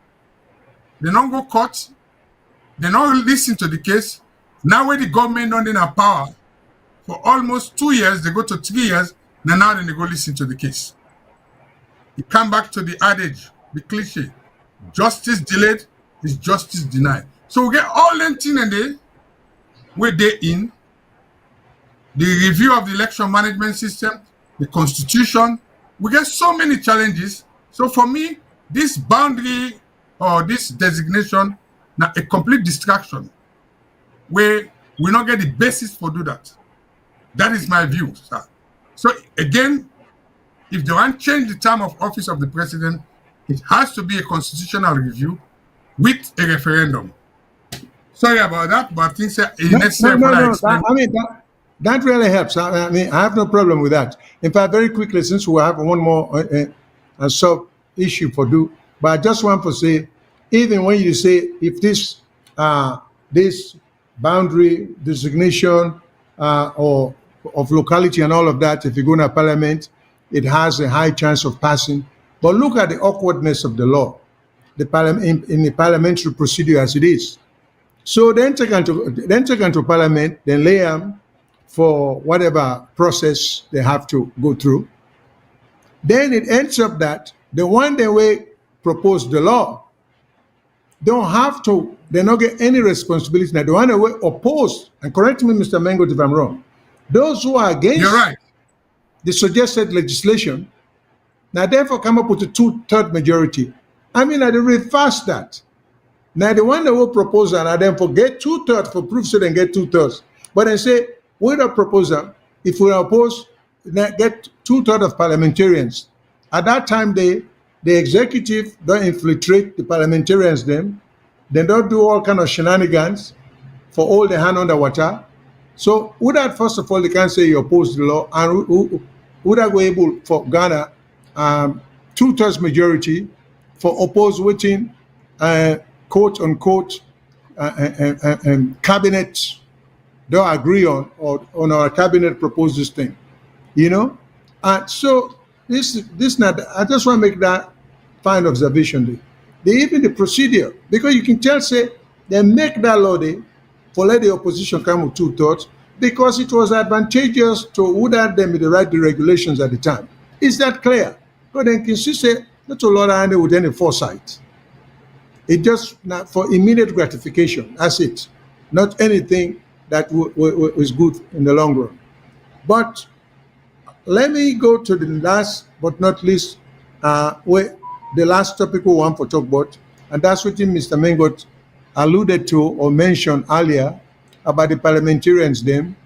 They don't go court. They don't listen to the case. Now when the government don't in a power for almost 2 years, they go to 3 years, now then they go listen to the case. You come back to the adage, the cliche, justice delayed is justice denied. So we get all them things and they where they in the review of the election management system, the constitution. We get so many challenges. So for me, this boundary or this designation now a complete distraction where we not get the basis for do that. That is my view, sir. So again, if they want to change the term of office of the president, it has to be a constitutional review with a referendum. Sorry about that, but I think it's necessary for that. I mean, that really helps. I mean, I have no problem with that. In fact, very quickly, since we have one more sub issue for do, but I just want to say, even when you say if this boundary designation or of locality and all of that, if you go to parliament, it has a high chance of passing. But look at the awkwardness of the law, in the parliamentary procedure as it is. So then take to parliament, then lay them for whatever process they have to go through. Then it ends up that the one they will propose the law don't have to, they don't get any responsibility. Now the one they will oppose, and correct me, Mr. Mengo, if I'm wrong, those who are against You're right. the suggested legislation, now therefore come up with a 2/3 majority. I mean, I reverse that. Now the one that will propose and then forget 2/3 for proof so then get 2/3. But then say, with a proposal, if we oppose, get 2/3 of parliamentarians. At that time, the executive don't infiltrate the parliamentarians then. They don't do all kind of shenanigans for all the hand under water. So would that, first of all, they can't say you oppose the law, and would that go able for Ghana 2/3 majority for oppose within quote unquote cabinet don't agree on, or on our cabinet propose this thing, you know? And so this not. I just want to make that fine observation there. Even the procedure, because you can tell say they make that law there for let the opposition come with two thoughts because it was advantageous to who that them to write the regulations at the time. Is that clear? But then can see say not a lot of with any foresight. It just not for immediate gratification. That's it. Not anything that is good in the long run. But let me go to the last but not least, where the last topic we want for talk about, and that's what Mr. Mengot alluded to or mentioned earlier about the parliamentarians them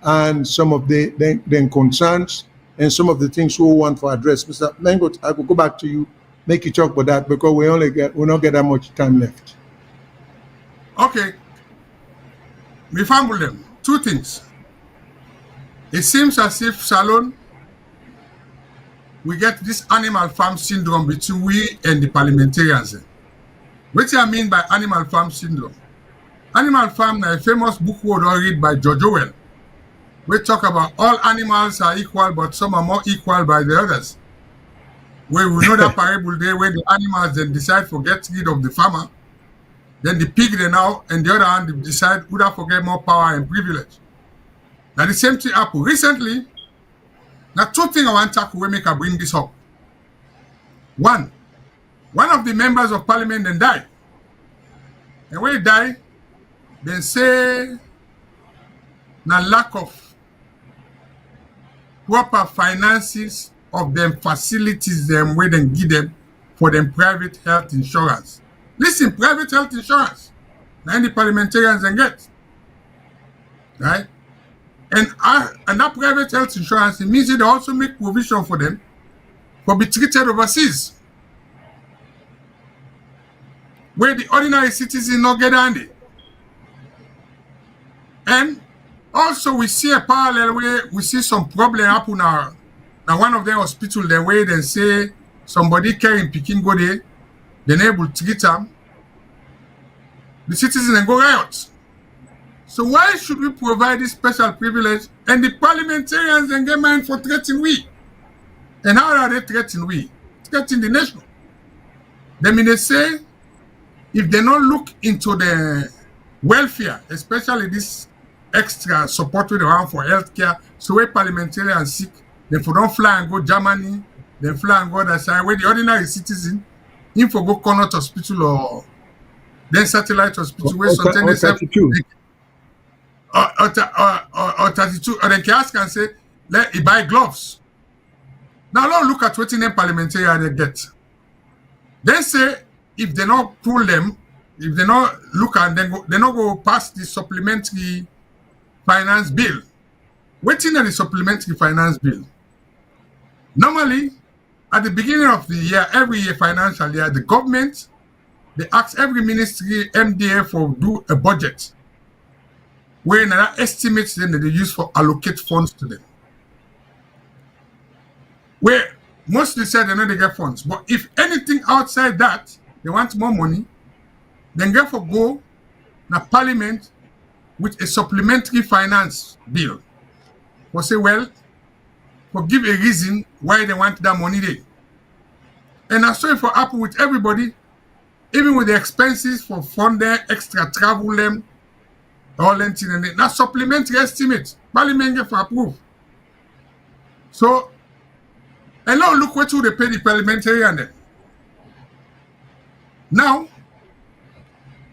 and some of the concerns and some of the things we want to address. Mr. Mengot, I will go back to you, make you talk about that because we not get that much time left. Okay. We fumble them. Two things. It seems as if Salone, we get this animal farm syndrome between we and the parliamentarians. What I mean by animal farm syndrome? Animal farm is a famous book word I read by George Orwell. We talk about all animals are equal, but some are more equal by the others. Where we know that parable there where the animals then decide to get rid of the farmer, then the pig they now, and the other hand they decide who that forget more power and privilege. Now the same thing happened recently. Now two things I want to tackle make I bring this up. One of the members of parliament then died. And when he died, they say na lack of proper finances of them facilities them where they give them for them private health insurance. Listen, private health insurance. Now the parliamentarians then get. Right? And that private health insurance, it means they also make provision for them for be treated overseas. Where the ordinary citizen not get handy. And also we see a parallel where we see some problem happen now. Now one of the hospital the way they say somebody carrying picking go there, then able to treat them. The citizen then go riot. So why should we provide this special privilege and the parliamentarians then get mine for threatening we? And how are they threatening we? Threatening the nation. They mean they say if they not look into the welfare, especially this extra support we have for healthcare, so where parliamentarians sick, then for don't fly and go Germany, then fly and go other side, where the ordinary citizen, in for go Connaught Hospital or then satellite hospital, where sometimes they say or 32, or then can ask and say, let he buy gloves. Now let's look at what the parliamentarian they get. They say if they not pull them, if they not look at them, they not go past the supplementary finance bill. Waiting at the supplementary finance bill. Normally, at the beginning of the year, every year financial year, the government they ask every ministry MDA for do a budget. Where another estimates then that they use for allocate funds to them. Where mostly said they know they get funds. But if anything outside that, they want more money, then therefore go to parliament with a supplementary finance bill. For say, well, for give a reason why they want that money there. And I saw it for happen with everybody, even with the expenses for fund there, extra travel them, all that thing and now supplementary estimate. Parliament get for approve. So, and now look what they pay the parliamentarian then. Now,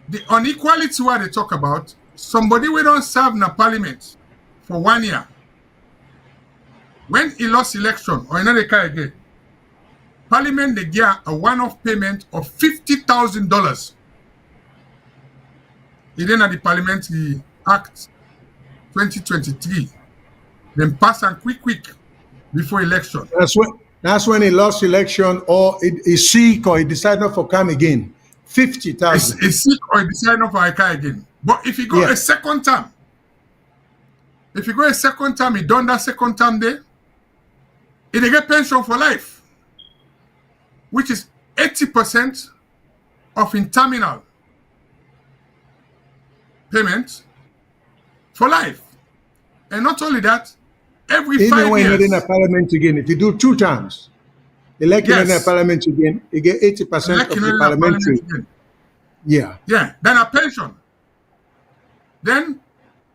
the inequality what they talk about, somebody we don't serve in a parliament for 1 year. When he lost election or another car again, parliament they get a one-off payment of $50,000. It then at the Parliamentary Act 2023. Then pass and quick before election. That's when he lost election or he sick or he decided not to come again. 50,000. He's sick or he decided not to come again. But if he go a second term, he done that second term there, he get pension for life, which is 80% of in terminal payment for life. And not only that, every Even 5 when you're not in a years. parliament again, if you do 2 terms, elect in a Yes. parliament again, you get 80% Elect of in the a parliamentary. parliament again. Yeah. Yeah. Then a pension. Then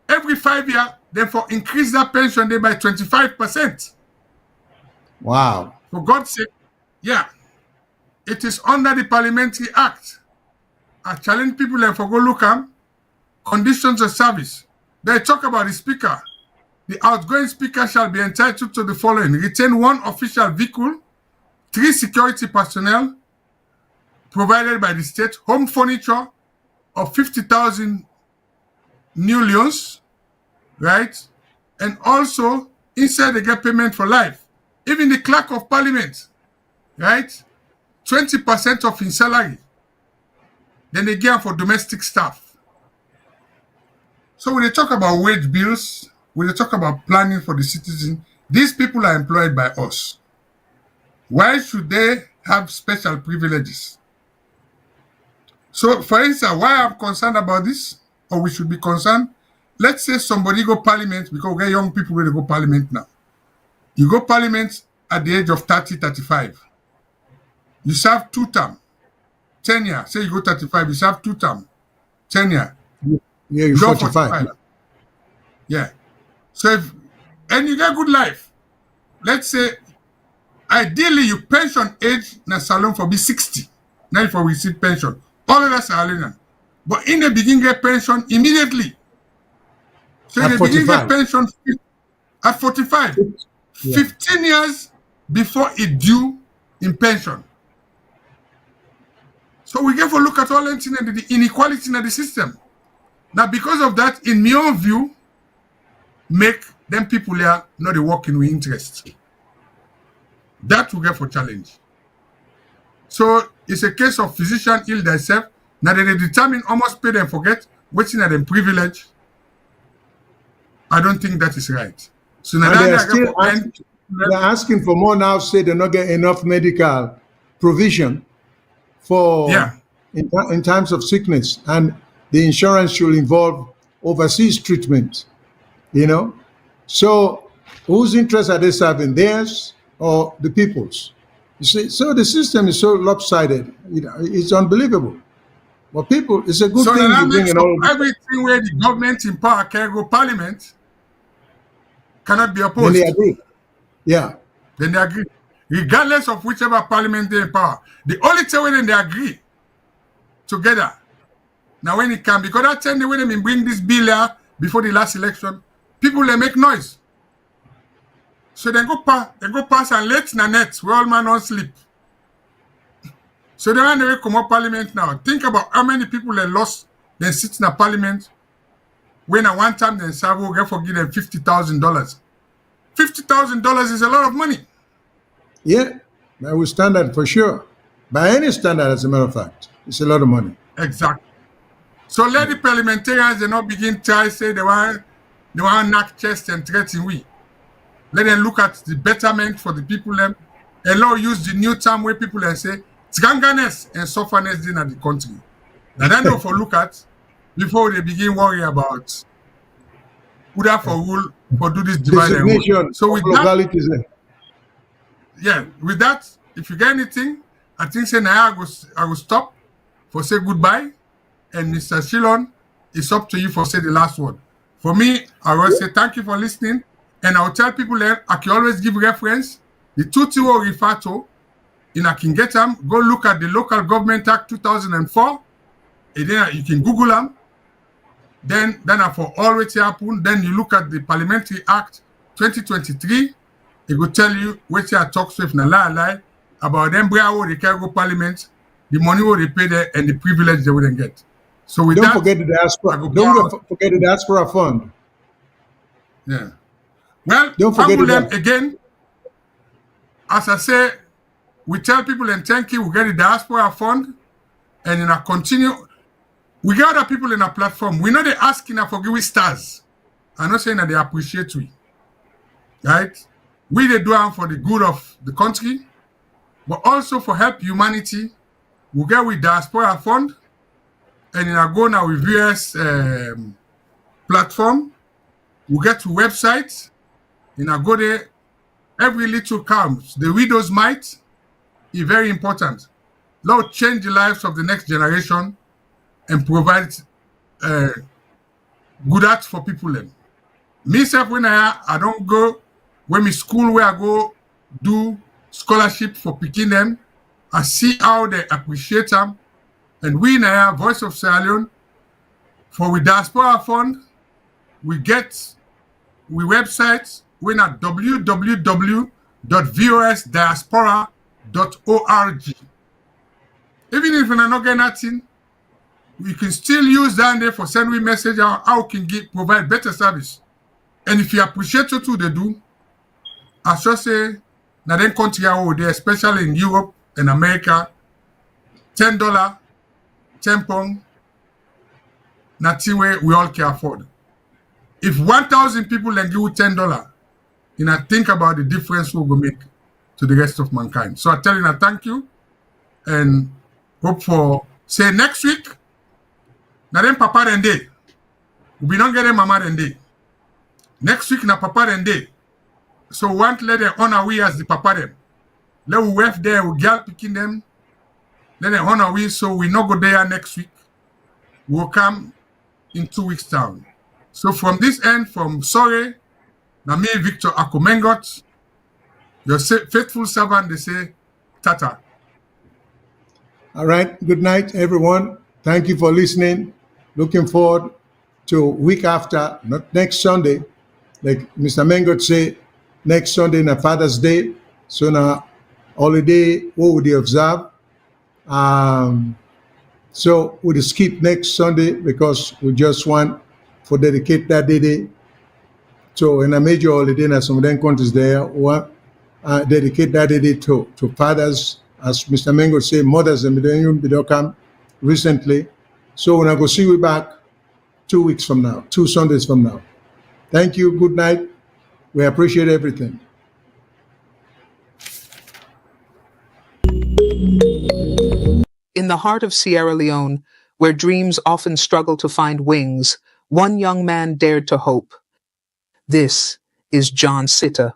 every 5 years, then for increase that pension day by 25%. Wow. For God's sake. Yeah. It is under the Parliamentary Act. I challenge people and for go look at conditions of service. They talk about the speaker. The outgoing speaker shall be entitled to the following: retain 1 official vehicle, 3 security personnel provided by the state, home furniture of 50,000 new leons, right? And also, inside they get payment for life. Even the clerk of parliament, right? 20% of his salary. Then they give for domestic staff. So when they talk about wage bills, when they talk about planning for the citizen, these people are employed by us. Why should they have special privileges? So, for instance, why I'm concerned about this, or we should be concerned, let's say somebody go parliament, because we get young people where they go parliament now. You go parliament at the age of 30, 35. You serve 2 terms, 10 years. Say you go 35, you serve 2 terms, 10 years. Yeah, you're You go 45. Yeah. So and you get good life. Let's say, ideally, you pension age na Salone for be 60. Now for receive pension. All of that Salonian. But in the beginning, get pension immediately. So in At the beginning, 45. get pension at 45. Yeah. 15 years before it due in pension. So we get to look at all the inequality in the system. Now, because of that, in my own view, make them people here not working with interest. That will get for challenge. So it's a case of physician heal themselves. Now they determine almost pay them forget waiting at them privilege. I don't think that is right. So now And they're asking for more now, say they not get enough medical provision for Yeah. in times of sickness, and the insurance should involve overseas treatment, you know. So whose interest are they serving, theirs or the people's? You see, so the system is so lopsided, you know, it's unbelievable. But people, it's a good So thing now you bring in all of this. everything where the government in power can go parliament cannot be Then opposed. they agree. Yeah. Then they agree. Regardless of whichever parliament they in power. The only time when they agree together. Now when it can, because that time when they bring this bill here before the last election, people they make noise. So they go pass and late na net where all man on sleep. So they want to come up parliament now. Think about how many people they lost, they sit in a parliament when at one time they serve will get forgive them $50,000. $50,000 is a lot of money. Yeah. That will stand that for sure. By any standard, as a matter of fact, it's a lot of money. Exactly. So let the parliamentarians they not begin try say they want knock chest and threaten we. Let them look at the betterment for the people them. Allow use the new term where people and say tganganess and sufferness in the country. Now then they for look at before they begin worry about who that for rule for do this divide and rule. Designation So with of that, localities. yeah, with that, if you get anything, I think say now I will stop for say goodbye. And Mr. Shilon, it's up to you for say the last word. For me, I will say thank you for listening. And I'll tell people that I can always give reference. The 2 will refer to, and I can get them. Go look at the Local Government Act 2004. And then you can Google them. Then for always happen. Then you look at the Parliamentary Act 2023. It will tell you what you talk with na lie about them where they can go parliament, the money will they pay there, and the privilege they wouldn't get. So with Don't that, forget the diaspora. Don't forget the diaspora fund. Yeah. Well, Don't forget them again. As I say, we tell people and thank you. We get the diaspora fund, and then I continue. We get other people in our platform. We know they asking for give stars. I'm not saying that they appreciate we. Right? We they do them for the good of the country, but also for help humanity. We get with diaspora fund, and then I go now with various platform. We get to websites. In Agode, every little counts. The widow's mite is very important. Lord, change the lives of the next generation and provide good art for people. Then. Myself, when I don't go, when me school where I go do scholarship for picking them, I see how they appreciate them. And we now, Voice of Sierra Leone, for we diaspora fund, we website, we at www.vosdiaspora.org. Even if we're not getting nothing, we can still use that there for send we message how we can provide better service. And if you appreciate what they do, I should say, now then country out there, especially in Europe and America, $10, 10 pounds, nothing we all can afford. If 1,000 people then give you $10, you know, think about the difference we will make to the rest of mankind. So I tell you, thank you, and hope for, say, next week, now then Papa and Day. We don't get Mama and Day. Next week, na Papa and Day. So want let them honor we as the Papa them. Let we wait there, we girl picking them. Let them honor we, so we not go there next week. We'll come in 2 weeks' time. So from this end, from Sorry, na me Victor Akomengot, your faithful servant, they say, Tata. All right. Good night, everyone. Thank you for listening. Looking forward to week after, not next Sunday. Like Mr. Mengot say, next Sunday na Father's Day. So na holiday, what would you observe? So we'll skip next Sunday because we just want for dedicate that day. So in a major holiday, na some of them countries there, we dedicate that day to fathers, as Mr. Mengo say, mothers and they don't come recently. So when I go see you back 2 weeks from now, 2 Sundays from now. Thank you. Good night. We appreciate everything. In the heart of Sierra Leone, where dreams often struggle to find wings, one young man dared to hope. This is John Sitta.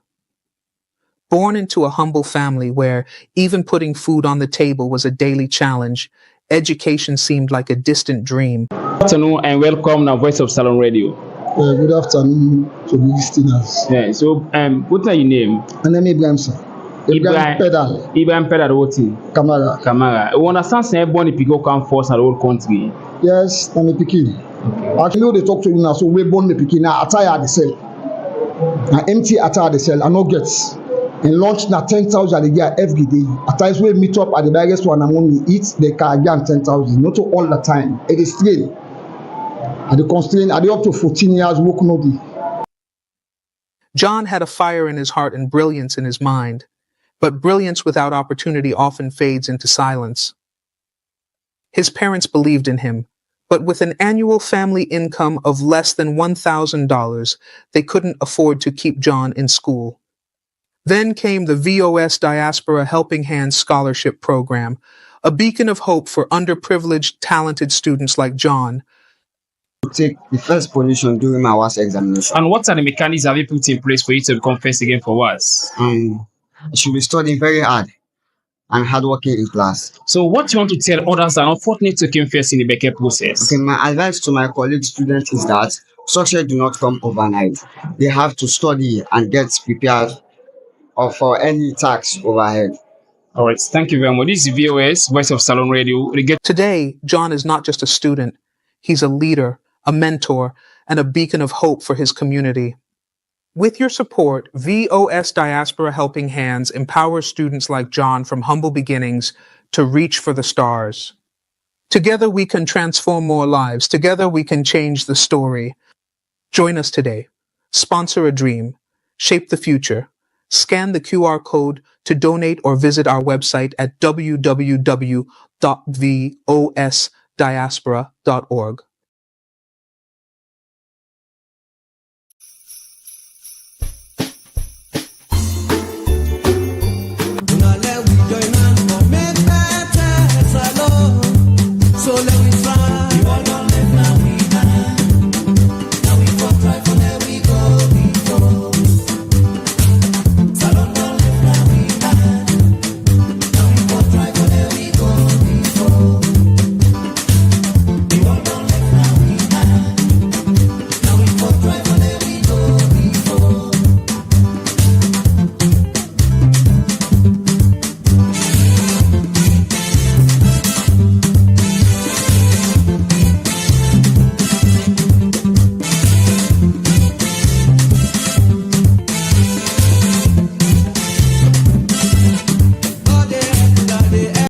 Born into a humble family where even putting food on the table was a daily challenge, education seemed like a distant dream. Good afternoon and welcome to Voice of Salone Radio. Good afternoon to the listeners. Yeah, so what's your name? My name is Ibrahim, sir. Ibrahim Pedal. Ibrahim Pedal, what? Kamara. You understand, say, born if you go come first in the whole country. Yes, I'm a pikin. Okay. Actually, they talk to you now, so we born the pikin. Now, attire the cell. Now, empty attire the cell. I no gets. And launch na 10,000 a year every day. At times we meet up at the biggest one and when we eat, they can get 10,000. Not all the time. It is strain. And the constraint, are they up to 14 years work no be? John had a fire in his heart and brilliance in his mind. But brilliance without opportunity often fades into silence. His parents believed in him, but with an annual family income of less than $1,000, they couldn't afford to keep John in school. Then came the VOS Diaspora Helping Hands Scholarship Program, a beacon of hope for underprivileged, talented students like John. Take the first position during my WAS examination. And what are the mechanisms have you put in place for you to become first again for WAS? I should be studying very hard and hardworking in class. So what you want to tell others that are unfortunate to come first in the Becker process? Okay, my advice to my colleague students is that success do not come overnight. They have to study and get prepared for any task overhead. All right, thank you very much. This is VOS, Voice of Salone Radio. Today, John is not just a student. He's a leader, a mentor, and a beacon of hope for his community. With your support, VOS Diaspora Helping Hands empowers students like John from humble beginnings to reach for the stars. Together we can transform more lives. Together we can change the story. Join us today. Sponsor a dream. Shape the future. Scan the QR code to donate or visit our website at www.vosdiaspora.org.